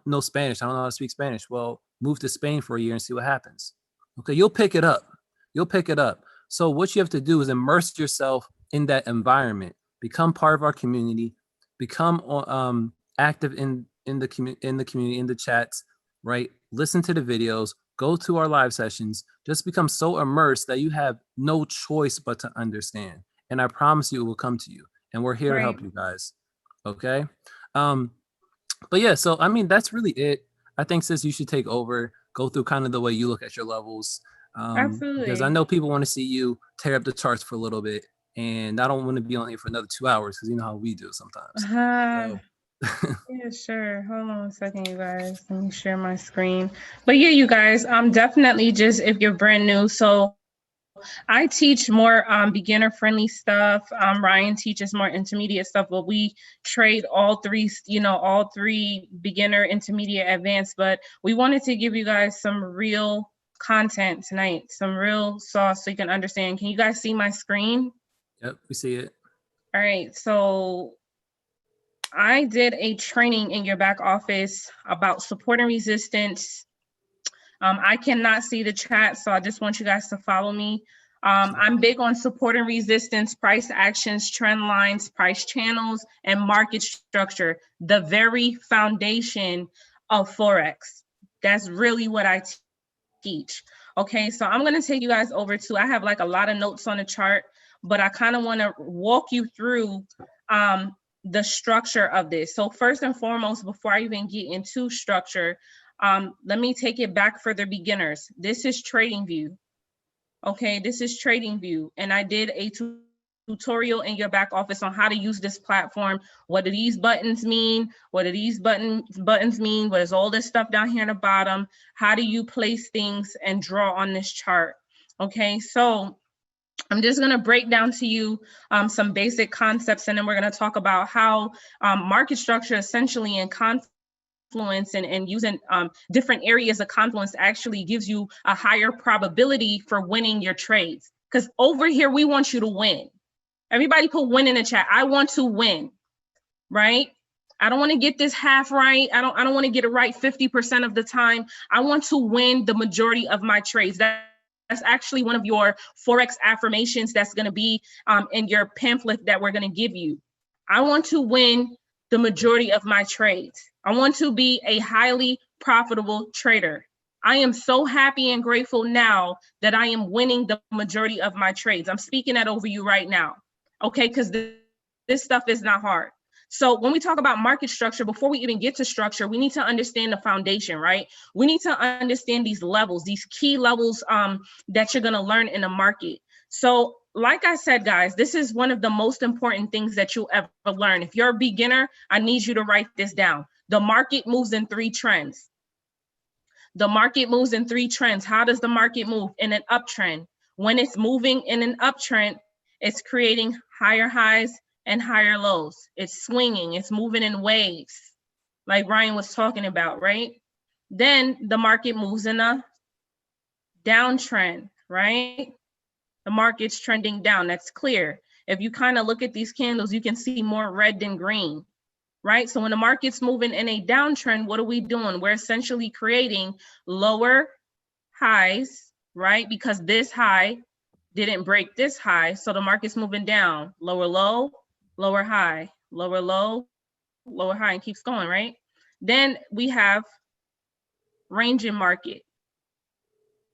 A: know Spanish. I don't know how to speak Spanish. Well, move to Spain for a year and see what happens. Okay, you'll pick it up. You'll pick it up. So what you have to do is immerse yourself in that environment. Become part of our community. Become active in the community, in the chats, right? Listen to the videos. Go to our live sessions. Just become so immersed that you have no choice but to understand. And I promise you it will come to you. And we're here to help you guys. Okay? But yeah, so I mean, that's really it. I think, sis, you should take over, go through kind of the way you look at your levels.
B: Absolutely.
A: Because I know people want to see you tear up the charts for a little bit. And I don't want to be on here for another 2 hours because you know how we do sometimes.
B: Yeah, sure. Hold on a second, you guys. Let me share my screen. But yeah, you guys, definitely just if you're brand new. So I teach more beginner friendly stuff. Ryan teaches more intermediate stuff, but we trade all three, all three beginner, intermediate, advanced. But we wanted to give you guys some real content tonight, some real sauce so you can understand. Can you guys see my screen?
A: Yep, we see it.
B: All right, so I did a training in your back office about support and resistance. I cannot see the chat, so I just want you guys to follow me. I'm big on support and resistance, price actions, trend lines, price channels, and market structure, the very foundation of Forex. That's really what I teach. Okay, so I'm gonna take you guys over to, I have like a lot of notes on the chart, but I kind of wanna walk you through the structure of this. So first and foremost, before I even get into structure, let me take it back for the beginners. This is TradingView. Okay, this is TradingView. And I did a tutorial in your back office on how to use this platform. What do these buttons mean? What do these buttons mean? What is all this stuff down here in the bottom? How do you place things and draw on this chart? Okay, so I'm just going to break down to you some basic concepts, and then we're going to talk about how market structure essentially in confluence and using different areas of confluence actually gives you a higher probability for winning your trades. Because over here, we want you to win. Everybody put win in the chat. I want to win, right? I don't want to get this half right. I don't want to get it right 50% of the time. I want to win the majority of my trades. That's actually one of your Forex affirmations that's going to be in your pamphlet that we're going to give you. I want to win the majority of my trades. I want to be a highly profitable trader. I am so happy and grateful now that I am winning the majority of my trades. I'm speaking that over you right now, okay? Because this stuff is not hard. So when we talk about market structure, before we even get to structure, we need to understand the foundation, right? We need to understand these levels, these key levels that you're gonna learn in the market. So like I said, guys, this is one of the most important things that you'll ever learn. If you're a beginner, I need you to write this down. The market moves in 3 trends. The market moves in 3 trends. How does the market move? In an uptrend. When it's moving in an uptrend, it's creating higher highs and higher lows. It's swinging, it's moving in waves, like Ryan was talking about, right? Then the market moves in a downtrend, right? The market's trending down, that's clear. If you kind of look at these candles, you can see more red than green, right? So when the market's moving in a downtrend, what are we doing? We're essentially creating lower highs, right? Because this high didn't break this high, so the market's moving down. Lower low, lower high, lower low, lower high, and keeps going, right? Then we have ranging market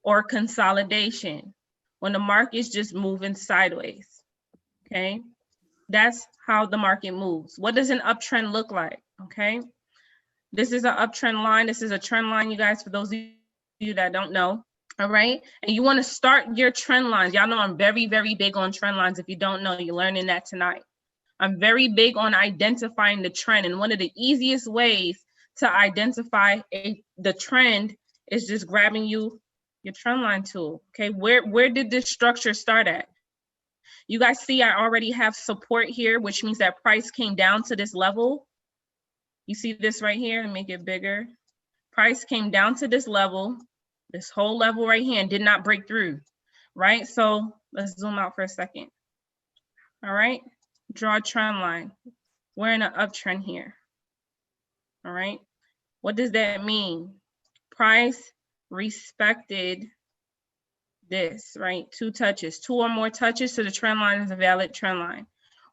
B: or consolidation, when the market's just moving sideways, okay? That's how the market moves. What does an uptrend look like, okay? This is an uptrend line. This is a trend line, you guys, for those of you that don't know, all right? And you wanna start your trend lines. Y'all know I'm very, very big on trend lines. If you don't know, you're learning that tonight. I'm very big on identifying the trend. And one of the easiest ways to identify the trend is just grabbing your trend line tool, okay? Where did this structure start at? You guys see I already have support here, which means that price came down to this level. You see this right here, and make it bigger. Price came down to this level, this whole level right here, and did not break through, right? So let's zoom out for a second. All right, draw a trend line. We're in an uptrend here. All right, what does that mean? Price respected this, right? 2 touches, 2 or more touches to the trend line is a valid trend line.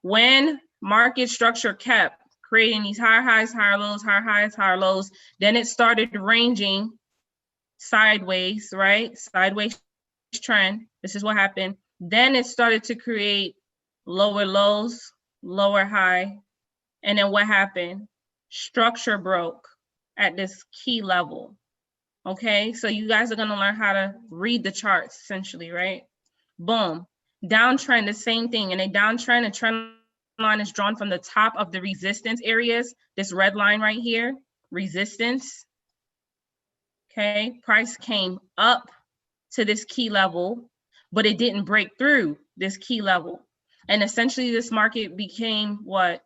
B: When market structure kept creating these higher highs, higher lows, higher highs, higher lows, then it started ranging sideways, right? Sideways trend. This is what happened. Then it started to create lower lows, lower high. And then what happened? Structure broke at this key level. Okay, so you guys are gonna learn how to read the charts essentially, right? Boom. Downtrend, the same thing. In a downtrend, a trend line is drawn from the top of the resistance areas. This red line right here, resistance. Okay, price came up to this key level, but it didn't break through this key level. And essentially this market became what?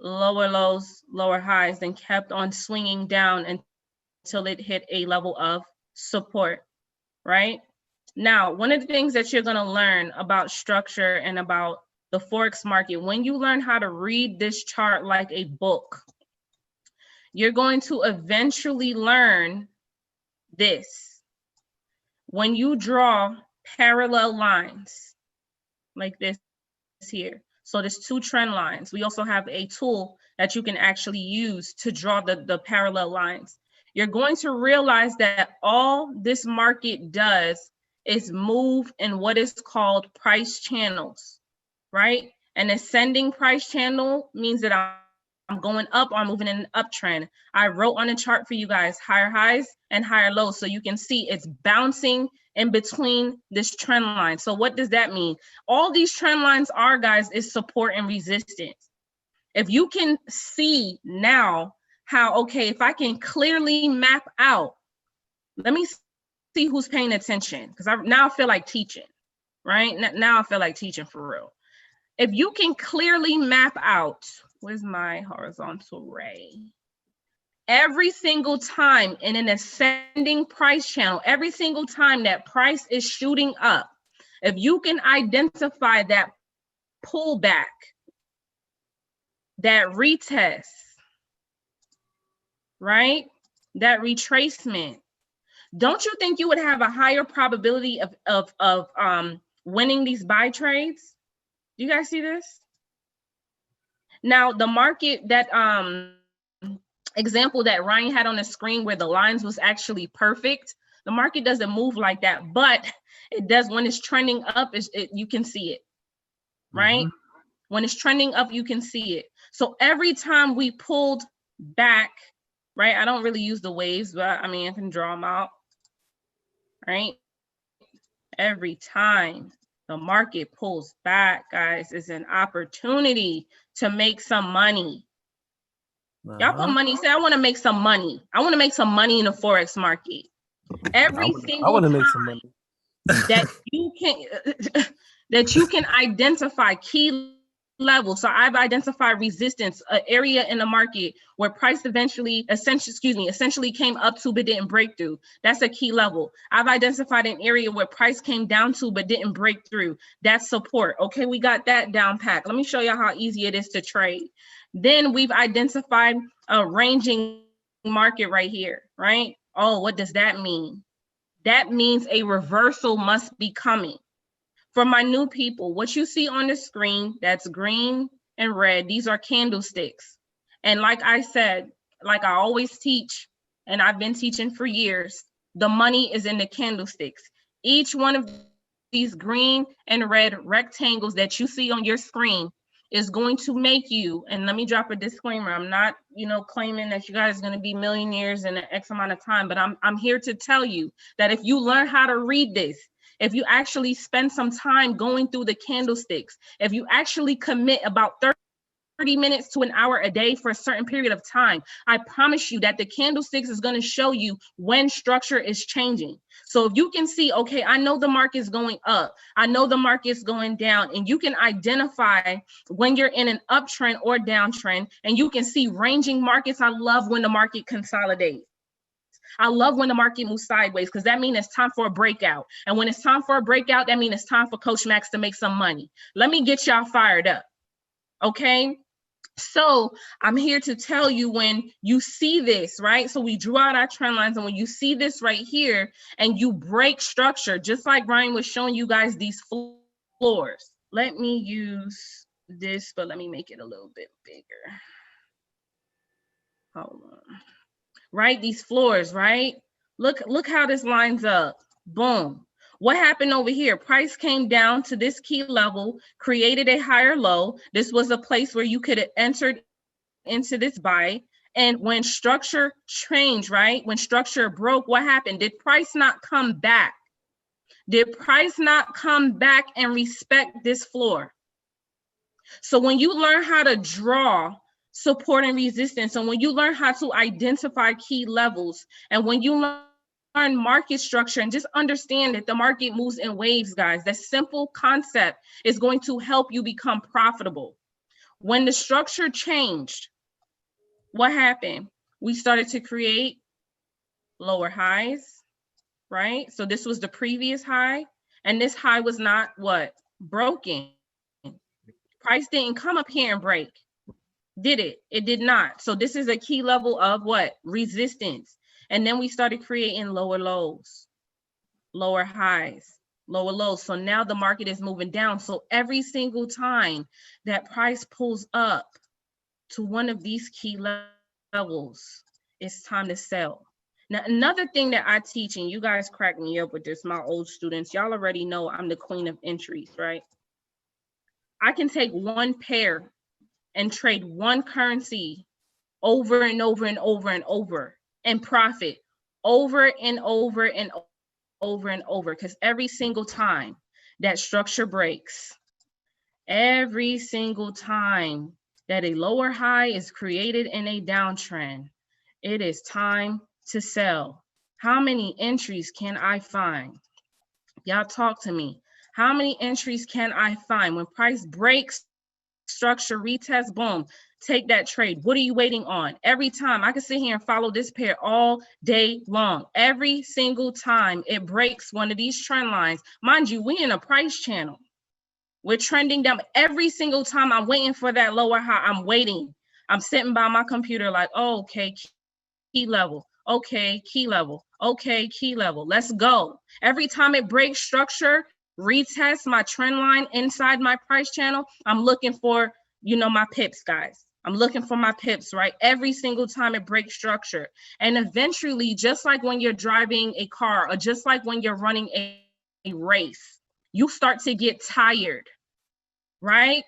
B: Lower lows, lower highs, then kept on swinging down until it hit a level of support, right? Now, one of the things that you're gonna learn about structure and about the Forex market, when you learn how to read this chart like a book, you're going to eventually learn this. When you draw parallel lines like this here, so there's 2 trend lines. We also have a tool that you can actually use to draw the parallel lines. You're going to realize that all this market does is move in what is called price channels, right? An ascending price channel means that I'm going up or I'm moving in an uptrend. I wrote on a chart for you guys, higher highs and higher lows. So you can see it's bouncing in between this trend line. So what does that mean? All these trend lines are, guys, is support and resistance. If you can see now how, okay, if I can clearly map out, let me see who's paying attention, because now I feel like teaching, right? Now I feel like teaching for real. If you can clearly map out, where's my horizontal ray? Every single time in an ascending price channel, every single time that price is shooting up, if you can identify that pullback, that retest, right? That retracement, don't you think you would have a higher probability of winning these buy trades? Do you guys see this? Now, the market that example that Ryan had on the screen where the lines was actually perfect, the market doesn't move like that, but it does when it's trending up, you can see it, right?
A: Mhm.
B: When it's trending up, you can see it. So every time we pulled back, right? I don't really use the waves, but I mean, I can draw them out, right? Every time the market pulls back, guys, is an opportunity to make some money. Y'all put money, say, I want to make some money. I want to make some money in the Forex market. Every single
A: to
B: time
A: make some money.
B: that you can identify key levels. So I've identified resistance, an area in the market where price essentially came up to but didn't break through. That's a key level. I've identified an area where price came down to but didn't break through. That's support. Okay, we got that down pat. Let me show you how easy it is to trade. Then we've identified a ranging market right here, right? Oh, what does that mean? That means a reversal must be coming. For my new people, what you see on the screen, that's green and red, these are candlesticks. And like I said, like I always teach, and I've been teaching for years, the money is in the candlesticks. Each one of these green and red rectangles that you see on your screen is going to make you, and let me drop a disclaimer, I'm not, claiming that you guys are going to be millionaires in an X amount of time, but I'm here to tell you that if you learn how to read this, if you actually spend some time going through the candlesticks, if you actually commit about 30 minutes to an hour a day for a certain period of time, I promise you that the candlesticks is going to show you when structure is changing. So if you can see, okay, I know the market is going up, I know the market is going down, and you can identify when you're in an uptrend or downtrend, and you can see ranging markets. I love when the market consolidates. I love when the market moves sideways, because that means it's time for a breakout. And when it's time for a breakout, that means it's time for Coach Max to make some money. Let me get y'all fired up. Okay. So I'm here to tell you, when you see this, right? So we drew out our trend lines, and when you see this right here and you break structure, just like Ryan was showing you guys these floors. Let me use this, but let me make it a little bit bigger. Hold on. Right? These floors, right? Look how this lines up. Boom. What happened over here? Price came down to this key level, created a higher low. This was a place where you could have entered into this buy. And when structure changed, right? When structure broke, what happened? Did price not come back? Did price not come back and respect this floor? So when you learn how to draw support and resistance, and when you learn how to identify key levels, and when you learn market structure, and just understand that the market moves in waves, guys, that simple concept is going to help you become profitable. When the structure changed, what happened? We started to create lower highs, right? So this was the previous high, and this high was not what? Broken. Price didn't come up here and break. Did it? It did not. So this is a key level of what? Resistance. And then we started creating lower lows, lower highs, lower lows. So now the market is moving down. So every single time that price pulls up to one of these key levels, it's time to sell. Now, another thing that I teach, and you guys crack me up with this, my old students, y'all already know I'm the queen of entries, right? I can take one pair and trade one currency over and over and over and over and profit over and over and over and over, because every single time that structure breaks, every single time that a lower high is created in a downtrend, it is time to sell. How many entries can I find? Y'all talk to me. How many entries can I find? When price breaks, structure, retest, boom, take that trade. What are you waiting on? Every time I can sit here and follow this pair all day long. Every single time it breaks one of these trend lines, mind you, we in a price channel. We're trending down. Every single time I'm waiting for that lower high, I'm waiting. I'm sitting by my computer like, oh, okay, key level. Okay, key level. Okay, key level. Let's go. Every time it breaks structure, retest my trend line inside my price channel, I'm looking for, my pips, guys. I'm looking for my pips, right? Every single time it breaks structure. And eventually, just like when you're driving a car or just like when you're running a race, you start to get tired, right?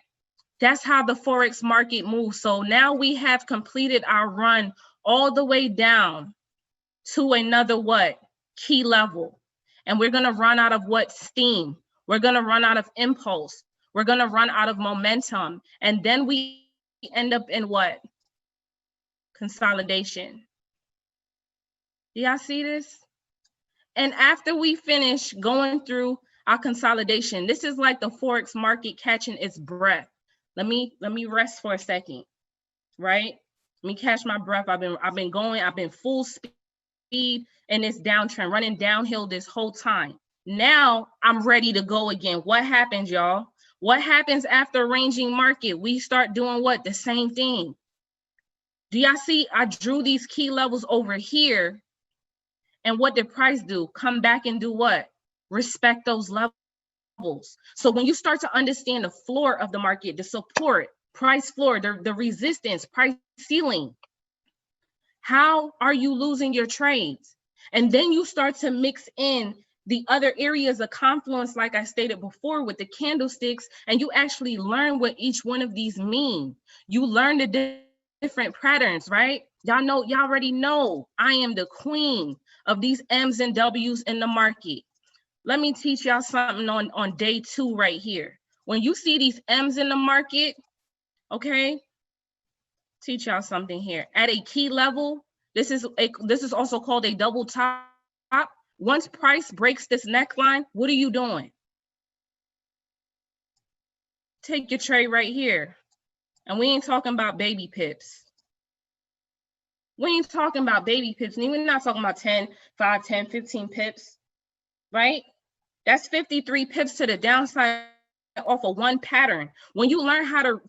B: That's how the Forex market moves. So now we have completed our run all the way down to another what? Key level. And we're going to run out of what? Steam. We're going to run out of impulse. We're going to run out of momentum. And then we end up in what? Consolidation. Do y'all see this? And after we finish going through our consolidation, this is like the Forex market catching its breath. Let me rest for a second, right? Let me catch my breath. I've been full speed in this downtrend, running downhill this whole time. Now I'm ready to go again. What happens, y'all? What happens after ranging market? We start doing what? The same thing. Do y'all see? I drew these key levels over here. And what did price do? Come back and do what? Respect those levels. So when you start to understand the floor of the market, the support, price floor, the resistance, price ceiling, how are you losing your trades? And then you start to mix in the other areas of confluence, like I stated before, with the candlesticks, and you actually learn what each one of these mean. You learn the different patterns, right? Y'all already know I am the queen of these M's and W's in the market. Let me teach y'all something on day 2 right here. When you see these M's in the market, okay, teach y'all something here. At a key level, this is also called a double top. Once price breaks this neckline, what are you doing? Take your trade right here. And we ain't talking about baby pips. We ain't talking about baby pips. We're not talking about 10, 5, 10, 15 pips, right? That's 53 pips to the downside off of one pattern. When you learn how to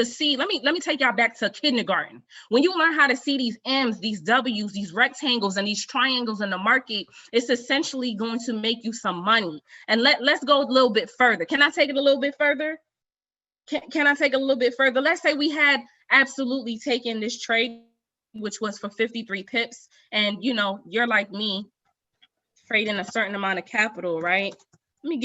B: see, let me take y'all back to kindergarten. When you learn how to see these M's, these W's, these rectangles, and these triangles in the market, it's essentially going to make you some money. And let's go a little bit further. Can I take it a little bit further? Can I take it a little bit further? Let's say we had absolutely taken this trade, which was for 53 pips. And you're like me, trading a certain amount of capital, right? Let me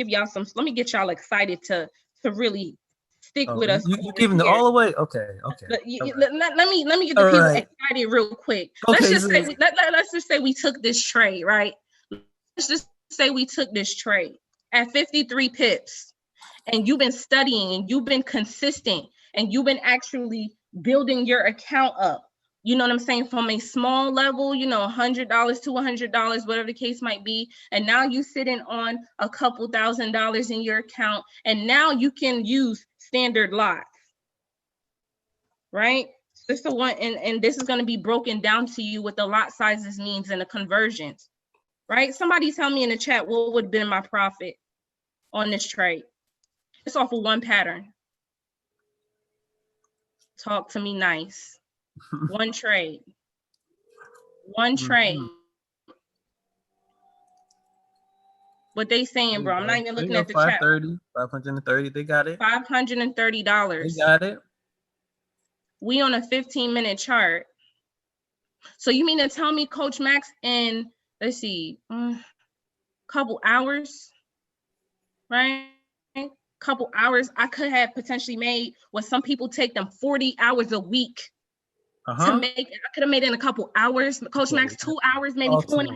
B: get y'all excited to really stick with us.
A: You giving it all away? Okay.
B: Let me get the people excited real quick.
A: Okay,
B: let's just say we took this trade, right? Let's just say we took this trade at 53 pips, and you've been studying and you've been consistent and you've been actually building your account up. You know what I'm saying? From a small level, $100 to $100, whatever the case might be. And now you sitting on a couple $1,000s in your account. And now you can use standard lots, right? This is the one, and this is going to be broken down to you what the lot sizes means and the conversions, right? Somebody tell me in the chat what would have been my profit on this trade. It's off of one pattern. Talk to me nice. One trade. What they saying, bro? I'm not even looking at the chat.
A: 530. They got it.
B: $530.
A: They got it.
B: We on a 15-minute chart. So you mean to tell me, Coach Max, in let's see, couple hours, right? Couple hours, I could have potentially made what some people take them 40 hours a week. To make it. I could have made it in a couple hours. Coach Max, 2 hours, maybe 2.5.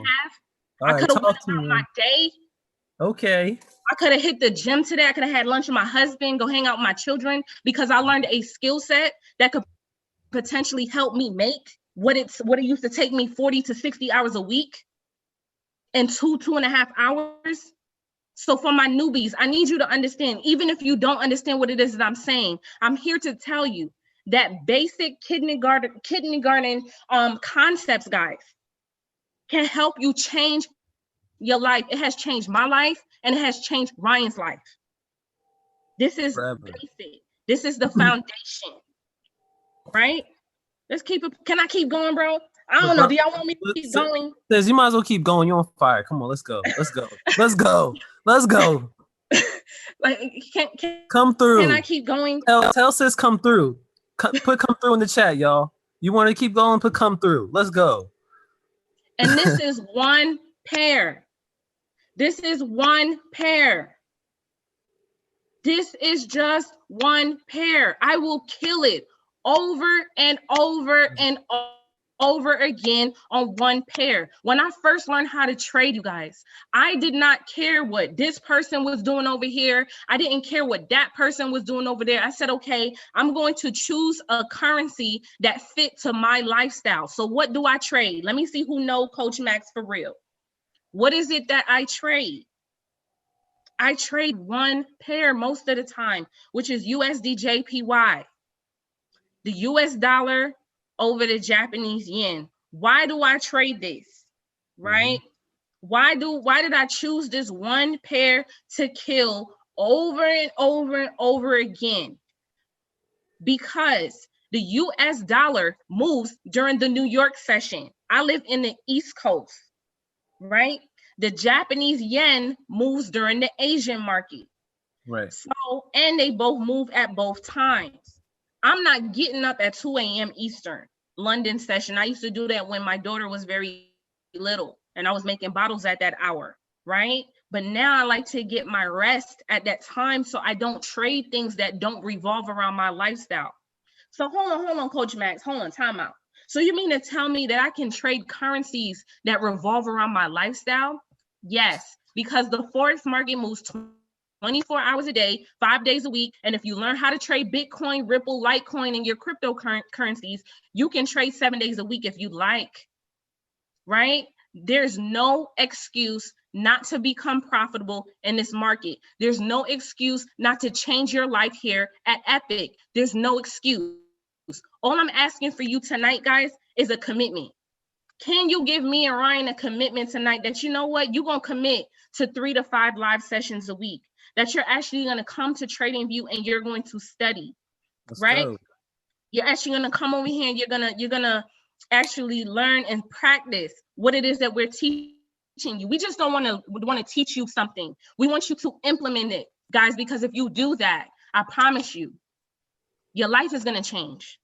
B: I could have went about my day.
A: Okay.
B: I could have hit the gym today. I could have had lunch with my husband, go hang out with my children, because I learned a skill set that could potentially help me make what it used to take me 40 to 60 hours a week in 2.5 hours. So for my newbies, I need you to understand, even if you don't understand what it is that I'm saying, I'm here to tell you that basic kindergarten concepts, guys, can help you change your life. It has changed my life, and it has changed Ryan's life. This is basic. This is the foundation, right? Let's keep it. Can I keep going, bro? I don't know. Do y'all want me to keep going?
A: You might as well keep going. You're on fire. Come on, let's go. Like,
B: come
A: through.
B: Can I keep going?
A: Tell sis come through. Put come through in the chat, y'all. You want to keep going? Put come through. Let's go.
B: And this is one pair. This is one pair. This is just one pair. I will kill it over and over and over again on one pair. When I first learned how to trade, you guys, I did not care what this person was doing over here. I didn't care what that person was doing over there. I said, okay, I'm going to choose a currency that fit to my lifestyle. So what do I trade? Let me see who know Coach Max for real. What is it that I trade? I trade one pair most of the time, which is USD/JPY, the US dollar over the Japanese yen. Why do I trade this? Right? Why did I choose this one pair to kill over and over and over again? Because the US dollar moves during the New York session. I live in the East Coast, right? The Japanese yen moves during the Asian market.
A: Right.
B: So, and they both move at both times. I'm not getting up at 2 a.m. Eastern, London session. I used to do that when my daughter was very little and I was making bottles at that hour, right? But now I like to get my rest at that time so I don't trade things that don't revolve around my lifestyle. So hold on, Coach Max, hold on, time out. So you mean to tell me that I can trade currencies that revolve around my lifestyle? Yes, because the Forex market moves 24 hours a day, 5 days a week. And if you learn how to trade Bitcoin, Ripple, Litecoin, and your cryptocurrencies, you can trade 7 days a week if you like, right? There's no excuse not to become profitable in this market. There's no excuse not to change your life here at Epic. There's no excuse. All I'm asking for you tonight, guys, is a commitment. Can you give me and Ryan a commitment tonight that, you know what, you're going to commit to 3 to 5 live sessions a week, that you're actually going to come to TradingView and you're going to study, right? You're actually going to come over here and you're going to actually learn and practice what it is that we're teaching you. We just don't want to teach you something. We want you to implement it, guys, because if you do that, I promise you, your life is going to change.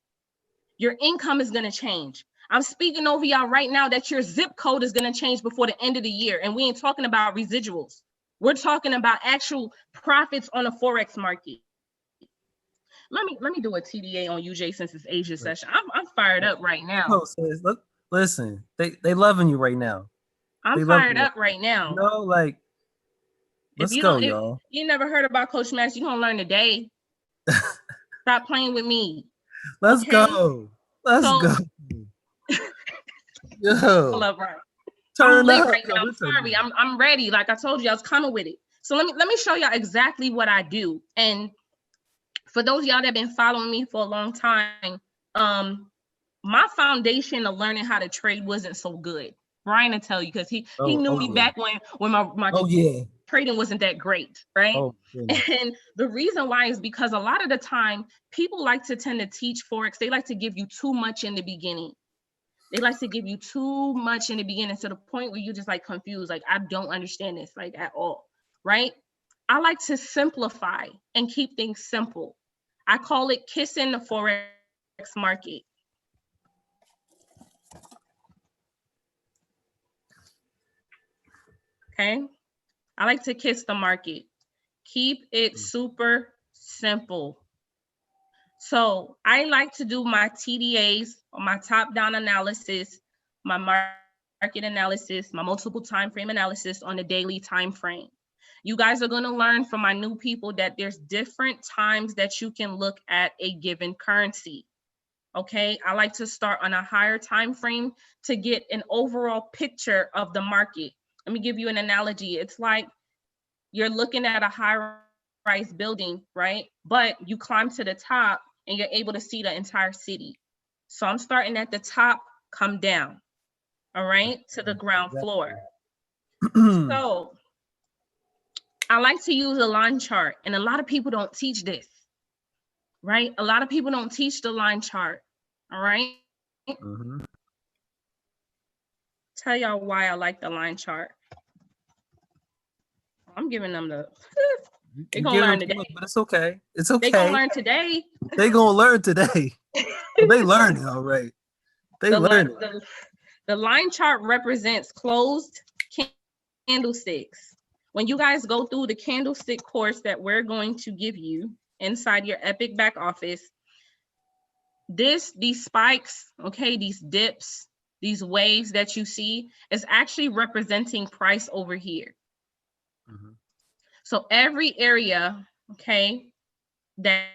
B: Your income is going to change. I'm speaking over y'all right now that your zip code is going to change before the end of the year. And we ain't talking about residuals. We're talking about actual profits on the Forex market. Let me do a TDA on UJ since it's Asia session. I'm fired up right now.
A: Oh, sis, look, listen, they loving you right now.
B: I'm fired up right now.
A: You know, like, let's go, y'all.
B: If you never heard about Coach Max, you're gonna learn today. Stop playing with me.
A: Let's go. Let's go. Yo,
B: hold up, right. I'm lit right now. I'm sorry. I'm ready. Like I told you, I was coming with it. So let me show y'all exactly what I do. And for those of y'all that have been following me for a long time, my foundation of learning how to trade wasn't so good. Ryan will tell you, because he knew me back when my trading wasn't that great, right? And the reason why is because a lot of the time people like to tend to teach Forex. They like to give you too much in the beginning. They like to give you too much in the beginning to the point where you're just like confused, like I don't understand this like at all, right? I like to simplify and keep things simple. I call it kissing the Forex market. Okay, I like to kiss the market. Keep it super simple. So I like to do my TDAs, my top-down analysis, my market analysis, my multiple time frame analysis on the daily time frame. You guys are going to learn from my new people that there's different times that you can look at a given currency. Okay, I like to start on a higher time frame to get an overall picture of the market. Let me give you an analogy. It's like you're looking at a high-rise building, right? But you climb to the top and you're able to see the entire city. So I'm starting at the top, come down, all right, to the ground floor. So I like to use a line chart, and a lot of people don't teach this, right? A lot of people don't teach the line chart, all right? Tell y'all why I like the line chart. I'm giving them the They're
A: You
B: gonna
A: give them
B: learn
A: too
B: today.
A: much, but it's okay. It's
B: They're gonna
A: okay.
B: learn today.
A: They gonna learn today. Well, they learned it all right. They
B: The,
A: learned it.
B: the line chart represents closed candlesticks. When you guys go through the candlestick course that we're going to give you inside your Epic back office, these spikes, okay, these dips, these waves that you see is actually representing price over here.
A: Mhm.
B: So every area, okay, that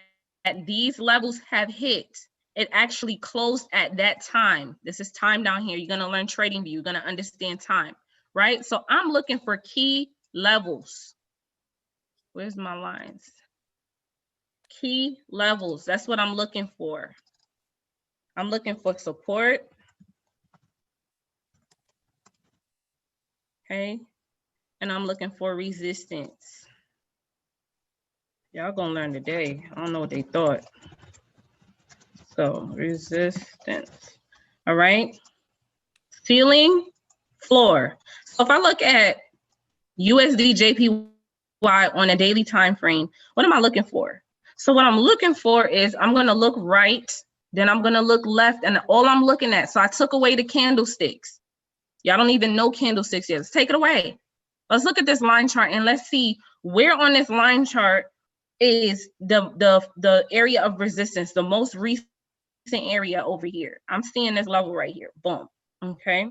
B: these levels have hit, it actually closed at that time. This is time down here. You're going to learn trading view. You're going to understand time, right? So I'm looking for key levels. Where's my lines? Key levels. That's what I'm looking for. I'm looking for support. Okay. And I'm looking for resistance. Y'all gonna learn today. I don't know what they thought. So resistance. All right. Ceiling, floor. So if I look at USD JPY on a daily time frame, what am I looking for? So what I'm looking for is I'm gonna look right, then I'm gonna look left, and all I'm looking at. So I took away the candlesticks. Y'all don't even know candlesticks yet. Let's take it away. Let's look at this line chart and let's see where on this line chart is the area of resistance, the most recent area over here. I'm seeing this level right here. Boom. Okay.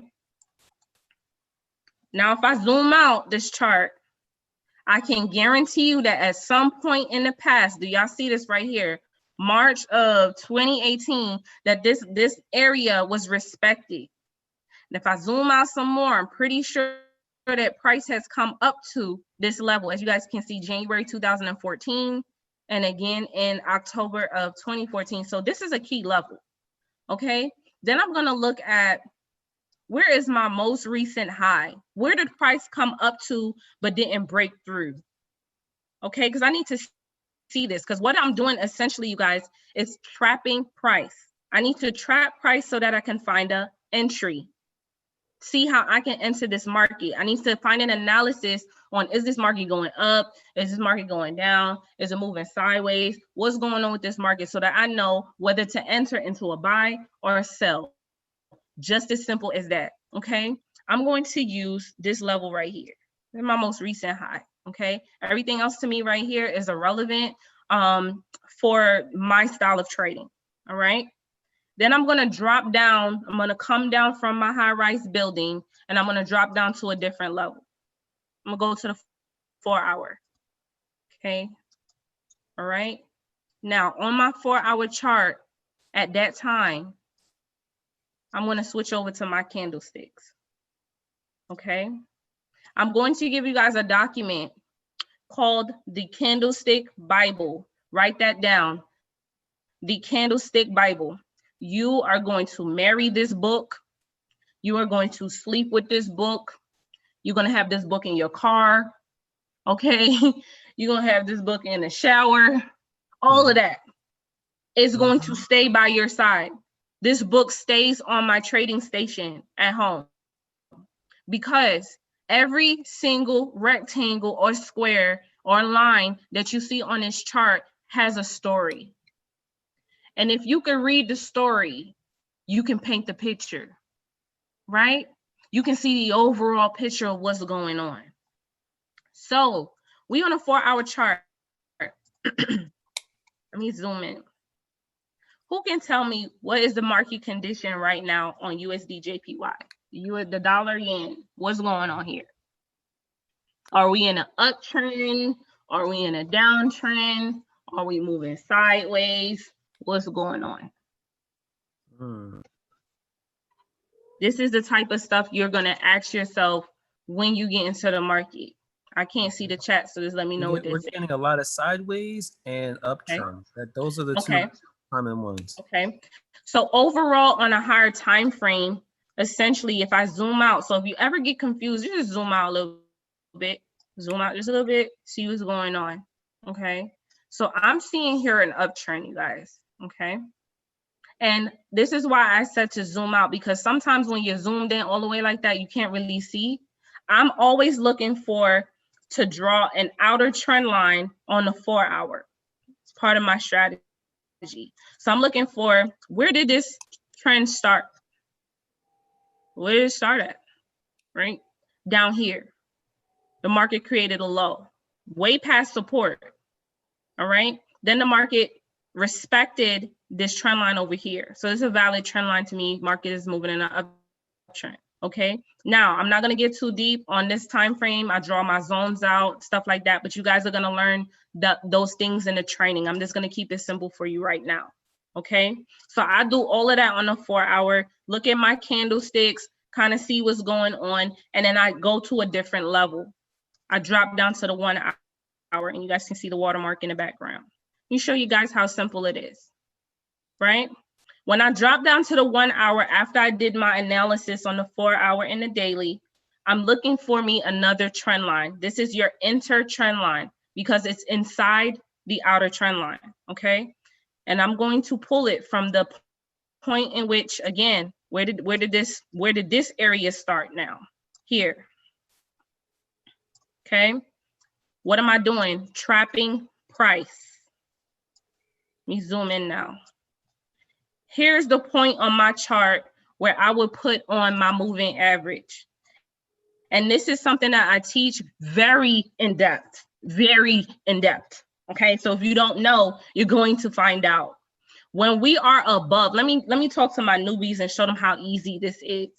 B: Now, if I zoom out this chart, I can guarantee you that at some point in the past, do y'all see this right here? March of 2018, that this area was respected. And if I zoom out some more, I'm pretty sure that price has come up to this level. As you guys can see, January 2014, and again in October of 2014. So this is a key level, okay? Then I'm gonna look at where is my most recent high? Where did price come up to but didn't break through? Okay, because I need to see this, because what I'm doing essentially, you guys, is trapping price. I need to trap price so that I can find a entry. See how I can enter this market. I need to find an analysis on, is this market going up? Is this market going down? Is it moving sideways? What's going on with this market so that I know whether to enter into a buy or a sell. Just as simple as that, okay? I'm going to use this level right here. This is my most recent high, okay? Everything else to me right here is irrelevant for my style of trading, all right? Then I'm gonna drop down, I'm gonna come down from my high-rise building and I'm gonna drop down to a different level. I'm gonna go to the 4-hour, okay? All right, now on my 4-hour chart, at that time, I'm gonna switch over to my candlesticks, okay? I'm going to give you guys a document called the Candlestick Bible. Write that down, the Candlestick Bible. You are going to marry this book. You are going to sleep with this book. You're going to have this book in your car, okay? You're going to have this book in the shower. All of that is going to stay by your side. This book stays on my trading station at home because every single rectangle or square or line that you see on this chart has a story. And if you can read the story, you can paint the picture, right? You can see the overall picture of what's going on. So we on a 4-hour chart. Let me zoom in. Who can tell me what is the market condition right now on USD JPY? The dollar yen, what's going on here? Are we in an uptrend? Are we in a downtrend? Are we moving sideways? What's going on? This is the type of stuff you're going to ask yourself when you get into the market. I can't see the chat, so just let me know what they're saying.
A: We're getting a lot of sideways and uptrends.
B: Okay.
A: Those are the two common ones.
B: Okay. So overall, on a higher time frame, essentially, if I zoom out, so if you ever get confused, you just zoom out a little bit, zoom out just a little bit, see what's going on. Okay. So I'm seeing here an uptrend, you guys. Okay. And this is why I said to zoom out, because sometimes when you're zoomed in all the way like that, you can't really see. I'm always looking for to draw an outer trend line on the 4 hour. It's part of my strategy. So I'm looking for, where did this trend start? Where did it start at? Right? Down here. The market created a low, way past support. All right. Then the market respected this trend line over here. So this is a valid trend line to me. Market is moving in an uptrend. Okay. Now I'm not going to get too deep on this time frame. I draw my zones out, stuff like that. But you guys are going to learn those things in the training. I'm just going to keep it simple for you right now. Okay. So I do all of that on the 4 hour. Look at my candlesticks, kind of see what's going on, and then I go to a different level. I drop down to the 1 hour, and you guys can see the watermark in the background. Let me show you guys how simple it is, right? When I drop down to the 1 hour, after I did my analysis on the 4 hour and the daily, I'm looking for me another trend line. This is your inter trend line because it's inside the outer trend line, okay? And I'm going to pull it from the point in which, again, where did this area start now? Here. Okay. What am I doing? Trapping price. Let me zoom in now. Here's the point on my chart where I would put on my moving average. And this is something that I teach very in depth, very in depth. Okay, so if you don't know, you're going to find out. When we are above, let me talk to my newbies and show them how easy this is.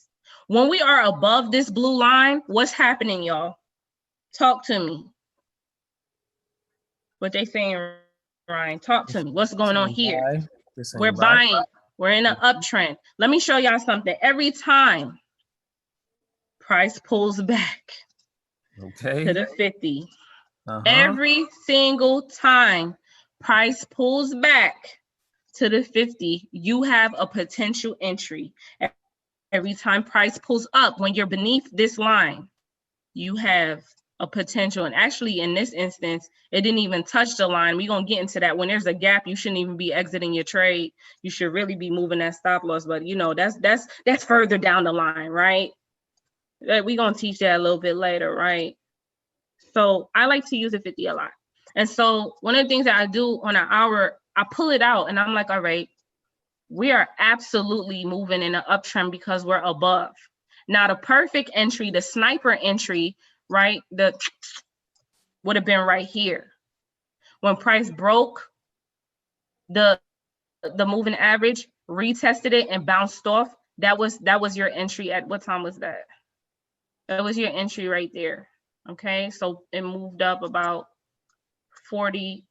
B: When we are above this blue line, what's happening, y'all? Talk to me. What they saying, Ryan? Talk to me. What's going on here? We're buying. We're in an uptrend. Let me show y'all something. Every time price pulls back to the 50, every single time price pulls back to the 50, you have a potential entry. Every time price pulls up, when you're beneath this line, you have a potential. And actually, in this instance, it didn't even touch the line. We're going to get into that. When there's a gap, you shouldn't even be exiting your trade. You should really be moving that stop loss. But, you know, that's further down the line, right? We're going to teach that a little bit later, right? So I like to use the 50 a lot. And so one of the things that I do on an hour, I pull it out and I'm like, all right, we are absolutely moving in an uptrend because we're above. Now, the perfect entry, the sniper entry, right, would have been right here. When price broke the moving average, retested it and bounced off, that was your entry at, what time was that? That was your entry right there. Okay, so it moved up about 40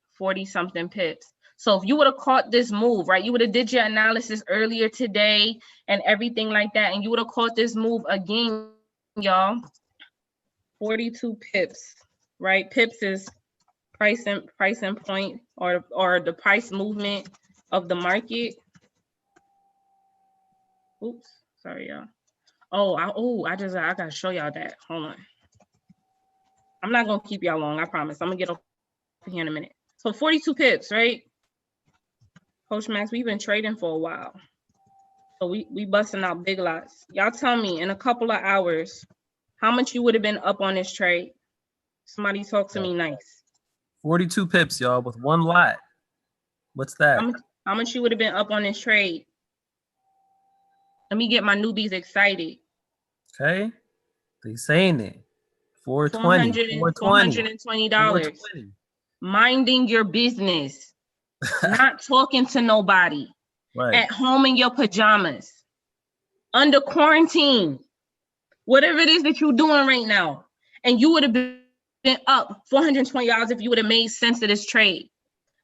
B: something pips. So if you would have caught this move, right, you would have did your analysis earlier today and everything like that, and you would have caught this move again, y'all. 42 pips, right? Pips is price and point, or the price movement of the market. Oops, sorry, y'all. I gotta show y'all that. Hold on. I'm not gonna keep y'all long, I promise. I'm gonna get off here in a minute. So 42 pips, right? Coach Max, we've been trading for a while. So we busting out big lots. Y'all tell me in a couple of hours, how much you would have been up on this trade? Somebody talk to me nice.
A: 42 pips, y'all, with one lot. What's that?
B: How much you would have been up on this trade? Let me get my newbies excited.
A: Okay. They saying it. $420.
B: $420. Minding your business. Not talking to nobody.
A: Right.
B: At home in your pajamas. Under quarantine. Whatever it is that you're doing right now. And you would have been up $420 if you would have made sense of this trade.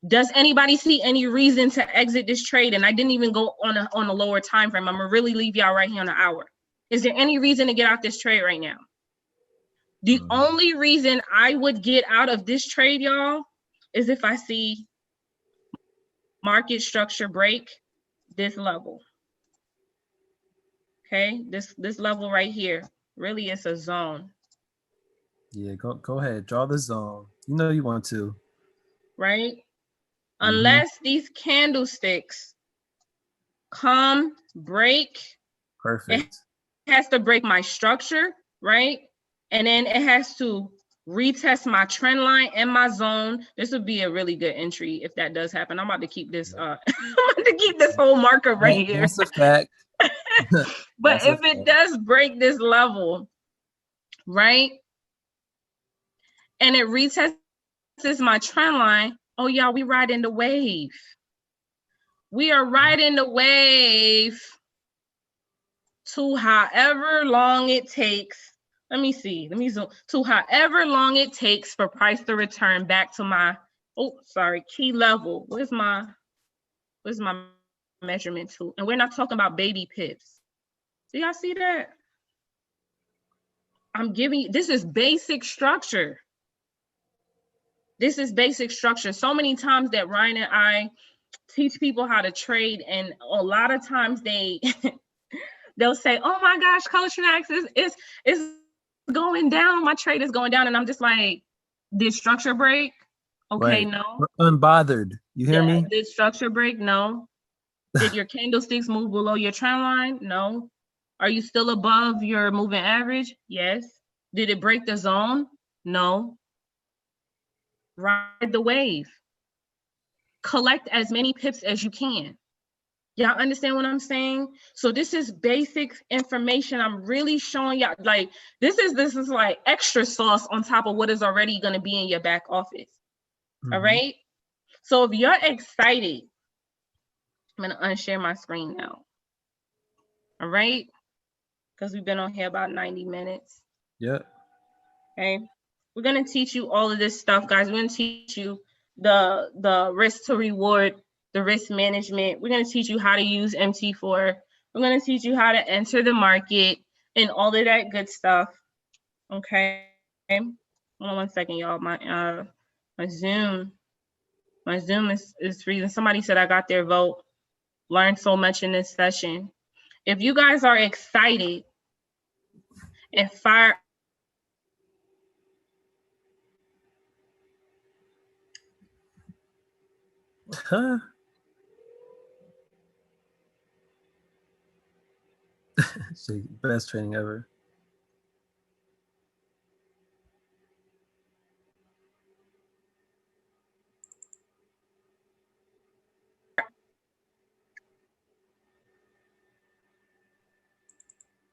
B: Does anybody see any reason to exit this trade? And I didn't even go on a lower time frame. I'm gonna really leave y'all right here on an hour. Is there any reason to get out this trade right now? The only reason I would get out of this trade, y'all, is if I see market structure break this level. Okay, this level right here. Really, it's a zone.
A: Yeah, go ahead. Draw the zone. You know you want to.
B: Right? Unless these candlesticks come break.
A: Perfect.
B: It has to break my structure, right? And then it has to retest my trend line and my zone. This would be a really good entry if that does happen. I'm about to keep this I'm about to keep this whole marker right here.
A: That's a fact.
B: But if it does break this level, right, and it retests my trend line, oh y'all, we riding the wave. We are riding the wave to however long it takes. Let me zoom to however long it takes for price to return back to my key level. Where's my measurement tool? And we're not talking about baby pips. Do y'all see that? I'm giving you, this is basic structure. This is basic structure. So many times that Ryan and I teach people how to trade, and a lot of times they'll say, oh my gosh, Coach Max, is going down. My trade is going down. And I'm just like, did structure break? Okay, right. No.
A: We're unbothered. You hear me?
B: Did structure break? No. Did your candlesticks move below your trend line? No. Are you still above your moving average? Yes. Did it break the zone? No. Ride the wave. Collect as many pips as you can. Y'all understand what I'm saying? So this is basic information. I'm really showing y'all, like, this is like extra sauce on top of what is already going to be in your back office. Mm-hmm. All right. So if you're excited, I'm going to unshare my screen now. All right. Because we've been on here about 90 minutes.
A: Yeah.
B: Okay. We're going to teach you all of this stuff, guys. We're going to teach you the risk to reward, the risk management. We're going to teach you how to use MT4. We're going to teach you how to enter the market and all of that good stuff. Okay. Hold on 1 second, y'all. My Zoom is freezing. Somebody said I got their vote. Learned so much in this session. If you guys are excited and fire.
A: Huh? Best training ever.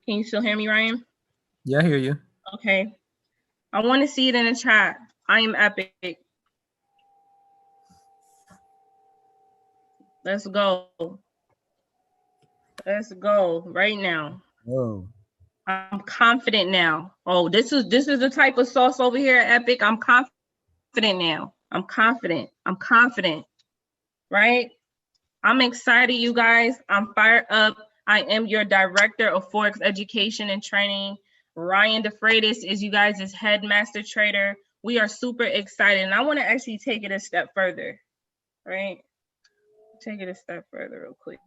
B: Can you still hear me, Ryan?
A: Yeah, I hear you.
B: Okay. I want to see it in the chat. I am epic. Let's go. Let's go right now.
A: Oh.
B: I'm confident now. Oh, this is the type of sauce over here at Epic. I'm confident now. I'm confident. Right? I'm excited, you guys. I'm fired up. I am your director of Forex education and training. Ryan DeFreitas is you guys' headmaster trader. We are super excited. And I want to actually take it a step further. Right? Take it a step further real quick.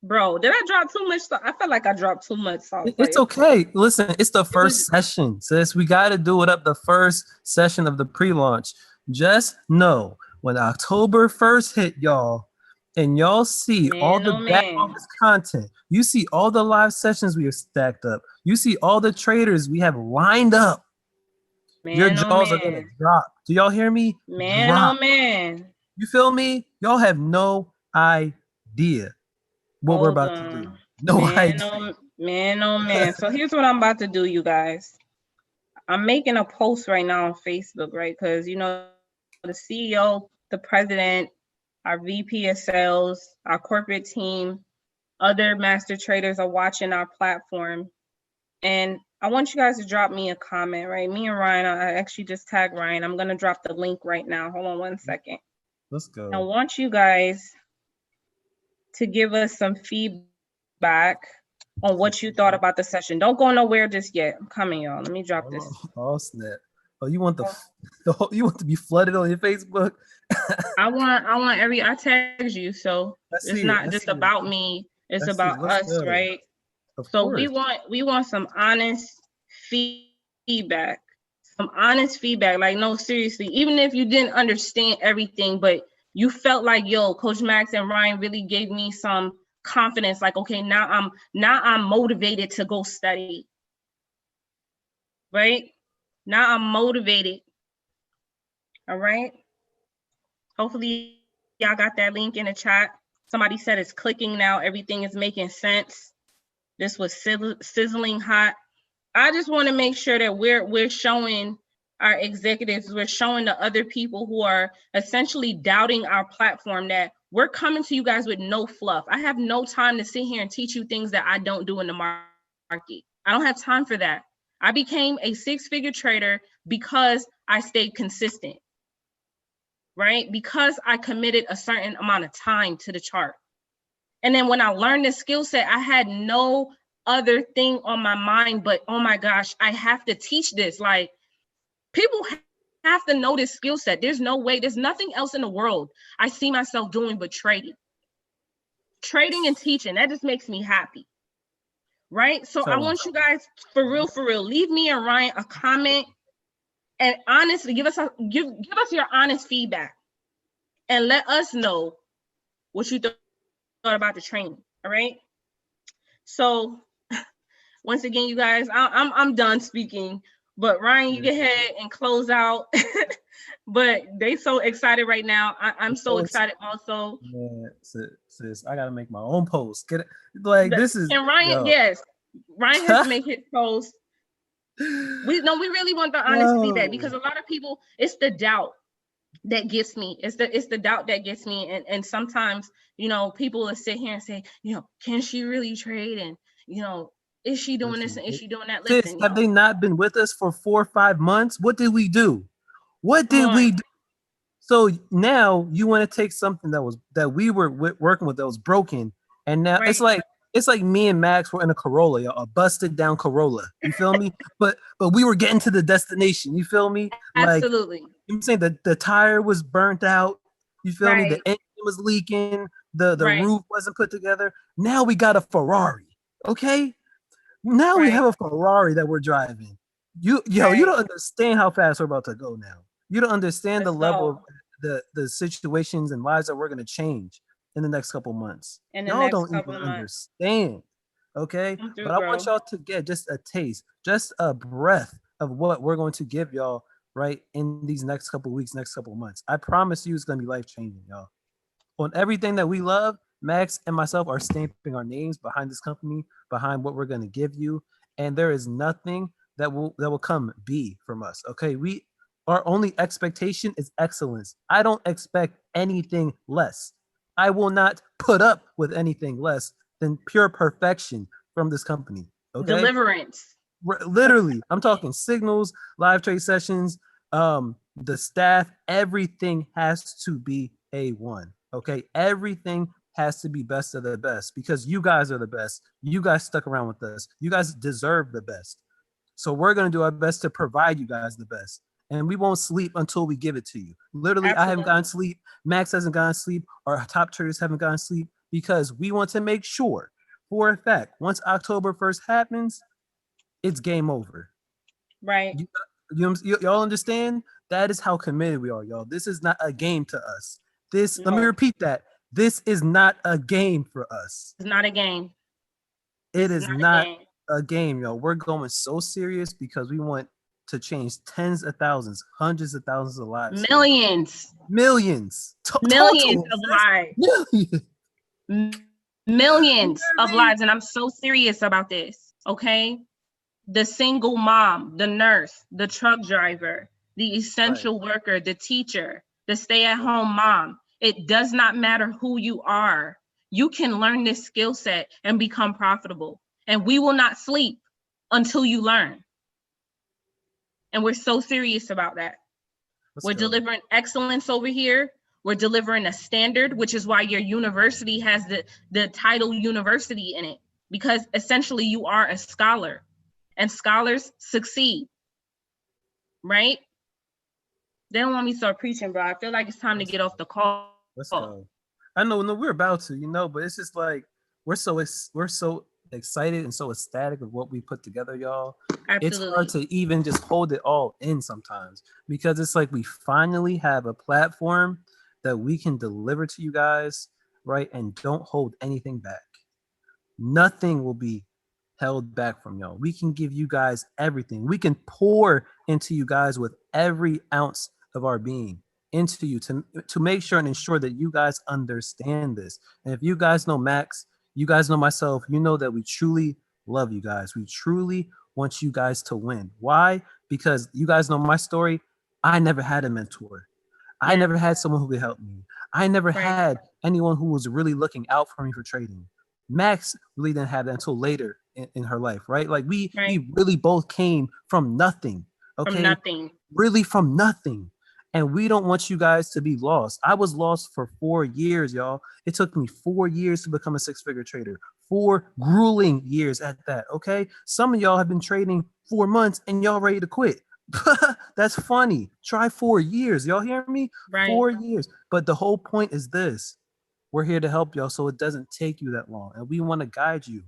B: Bro, did I drop too much? I felt like I dropped too much sauce.
A: It's okay. Listen, it's the first session, sis. We got to do it up the first session of the pre-launch. Just know when October 1st hit, y'all, and y'all see all the back office content, you see all the live sessions we have stacked up, you see all the traders we have lined up, your jaws are going to drop. Do y'all hear me?
B: Oh, man.
A: You feel me? Y'all have no idea what we're about to do. No idea.
B: Oh man. So here's what I'm about to do, you guys. I'm making a post right now on Facebook, right? Because, you know, the CEO, the president, our VP of sales, our corporate team, other master traders are watching our platform. And I want you guys to drop me a comment, right? Me and Ryan, I actually just tagged Ryan. I'm going to drop the link right now. Hold on 1 second.
A: Let's go.
B: I want you guys to give us some feedback on what you thought about the session. Don't go nowhere just yet. I'm coming, y'all. Let me drop this.
A: Oh snap! Oh, you want you want to be flooded on your Facebook?
B: I tagged you, so it's not just about me. It's about us, right? So we want some honest feedback. Some honest feedback. Like, no, seriously. Even if you didn't understand everything, but you felt like, yo, Coach Max and Ryan really gave me some confidence. Like, okay, now I'm motivated to go study. right? Now I'm motivated. All right. Hopefully y'all got that link in the chat. Somebody said it's clicking now. Everything is making sense. This was sizzling hot. I just want to make sure that we're showing our executives, we're showing the other people who are essentially doubting our platform that we're coming to you guys with no fluff. I have no time to sit here and teach you things that I don't do in the market. I don't have time for that. I became a six-figure trader because I stayed consistent, right? Because I committed a certain amount of time to the chart. And then when I learned this skill set, I had no other thing on my mind, but oh my gosh, I have to teach this. Like, people have to know this skill set. There's no way, there's nothing else in the world I see myself doing but trading. Trading and teaching, that just makes me happy. Right? So I want you guys, for real, leave me and Ryan a comment and honestly give us your honest feedback and let us know what you thought about the training. All right. So once again, you guys, I'm done speaking, but Ryan, you go ahead and close out. But they so excited right now. I'm so excited also.
A: Yeah, sis, I gotta make my own post. Get it? Like, this is,
B: and Ryan, yes, Ryan has to make his post. We really want the honest feedback, because a lot of people, it's the doubt that gets me. It's the doubt that gets me. And sometimes, people will sit here and say, can she really trade? And, is she doing this and is she doing that?
A: Sis, have they not been with us for 4 or 5 months? What did we do? What did we do? So now you want to take something that we were working with that was broken, and now it's like me and Max were in a Corolla, a busted down Corolla. You feel me? But we were getting to the destination. You feel me?
B: Absolutely.
A: Like, I'm saying that the tire was burnt out. You feel me? The engine was leaking. The roof wasn't put together. Now we got a Ferrari. Okay. Now we have a Ferrari that we're driving. You don't understand how fast we're about to go now. You don't understand the level of the situations and lives that we're going to change in the next couple months. Y'all don't even understand. Okay. But I want y'all to get just a taste, just a breath of what we're going to give y'all right in these next couple weeks, next couple months. I promise you it's going to be life changing, y'all. On everything that we love, Max and myself are stamping our names behind this company, behind what we're going to give you. And there is nothing that will come B from us. Okay. Our only expectation is excellence. I don't expect anything less. I will not put up with anything less than pure perfection from this company. Okay.
B: Deliverance.
A: Literally, I'm talking signals, live trade sessions, the staff, everything has to be A1. Okay. Everything has to be best of the best, because you guys are the best. You guys stuck around with us. You guys deserve the best. So we're going to do our best to provide you guys the best. And we won't sleep until we give it to you. Literally, absolutely. I haven't gotten sleep. Max hasn't gotten sleep. Our top traders haven't gotten sleep, because we want to make sure for a fact, once October 1st happens, it's game over.
B: Right.
A: Y'all understand? That is how committed we are, y'all. This is not a game to us. Let me repeat that. This is not a game for us.
B: It's not a game.
A: It is not a game, y'all. We're going so serious because we want to change tens of thousands, hundreds of thousands of lives.
B: Millions.
A: Millions
B: of lives. Millions of lives. And I'm so serious about this. Okay. The single mom, the nurse, the truck driver, the essential worker, the teacher, the stay-at-home mom. It does not matter who you are. You can learn this skill set and become profitable. And we will not sleep until you learn. And we're so serious about that. We're delivering excellence over here. We're delivering a standard, which is why your university has the title university in it, because essentially you are a scholar and scholars succeed, right? They don't want me to start preaching, bro. I feel like it's time to get off the call.
A: Let's go. I know we're about to, but it's just like we're so excited and so ecstatic of what we put together, y'all. Absolutely. It's hard to even just hold it all in sometimes, because it's like we finally have a platform that we can deliver to you guys, right? And don't hold anything back. Nothing will be held back from y'all. We can give you guys everything. We can pour into you guys with every ounce of our being into you to make sure and ensure that you guys understand this. And if you guys know Max, you guys know myself, you know that we truly love you guys. We truly want you guys to win. Why? Because you guys know my story. I never had a mentor. I never had someone who could help me. I never had anyone who was really looking out for me for trading. Max really didn't have that until later in her life, right? Like we really both came from nothing. Okay.
B: From nothing.
A: Really from nothing. And we don't want you guys to be lost. I was lost for 4 years, y'all. It took me 4 years to become a 6-figure trader. 4 grueling years at that. Okay. Some of y'all have been trading 4 months and y'all ready to quit. That's funny. Try 4 years. Y'all hear me?
B: Right.
A: 4 years. But the whole point is this. We're here to help y'all so it doesn't take you that long. And we want to guide you,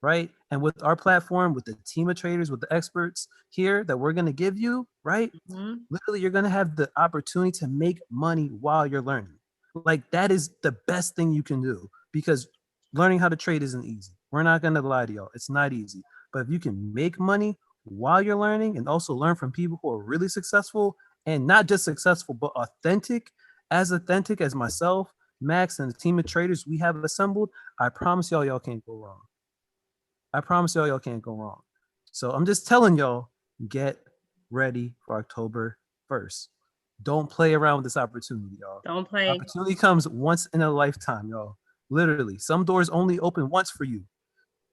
A: right? And with our platform, with the team of traders, with the experts here that we're going to give you, right? Literally, you're going to have the opportunity to make money while you're learning. Like that is the best thing you can do because learning how to trade isn't easy. We're not going to lie to y'all. It's not easy. But if you can make money while you're learning and also learn from people who are really successful and not just successful, but authentic as myself, Max, and the team of traders we have assembled, I promise y'all can't go wrong. I promise y'all can't go wrong. So I'm just telling y'all, get ready for October 1st. Don't play around with this opportunity, y'all.
B: Don't play.
A: Opportunity comes once in a lifetime, y'all. Literally. Some doors only open once for you.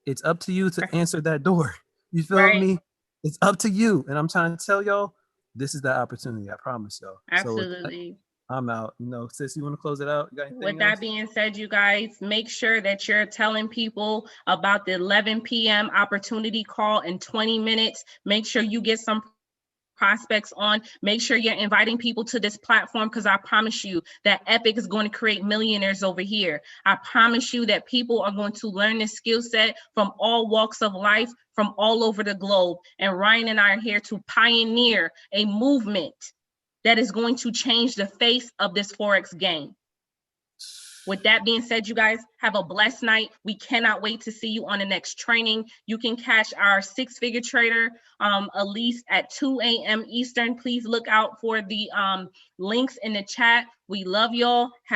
A: It's up to you to answer that door. You feel me? It's up to you. And I'm trying to tell y'all, this is that opportunity. I promise y'all.
B: Absolutely.
A: So I'm out. Sis, you want to close it out?
B: With that being said, you guys, make sure that you're telling people about the 11 p.m. opportunity call in 20 minutes. Make sure you get some prospects on. Make sure you're inviting people to this platform because I promise you that Epic is going to create millionaires over here. I promise you that people are going to learn this skill set from all walks of life, from all over the globe. And Ryan and I are here to pioneer a movement that is going to change the face of this Forex game. With that being said, you guys have a blessed night. We cannot wait to see you on the next training. You can catch our 6-figure trader, Elise, at 2 a.m. Eastern. Please look out for the links in the chat. We love y'all. Have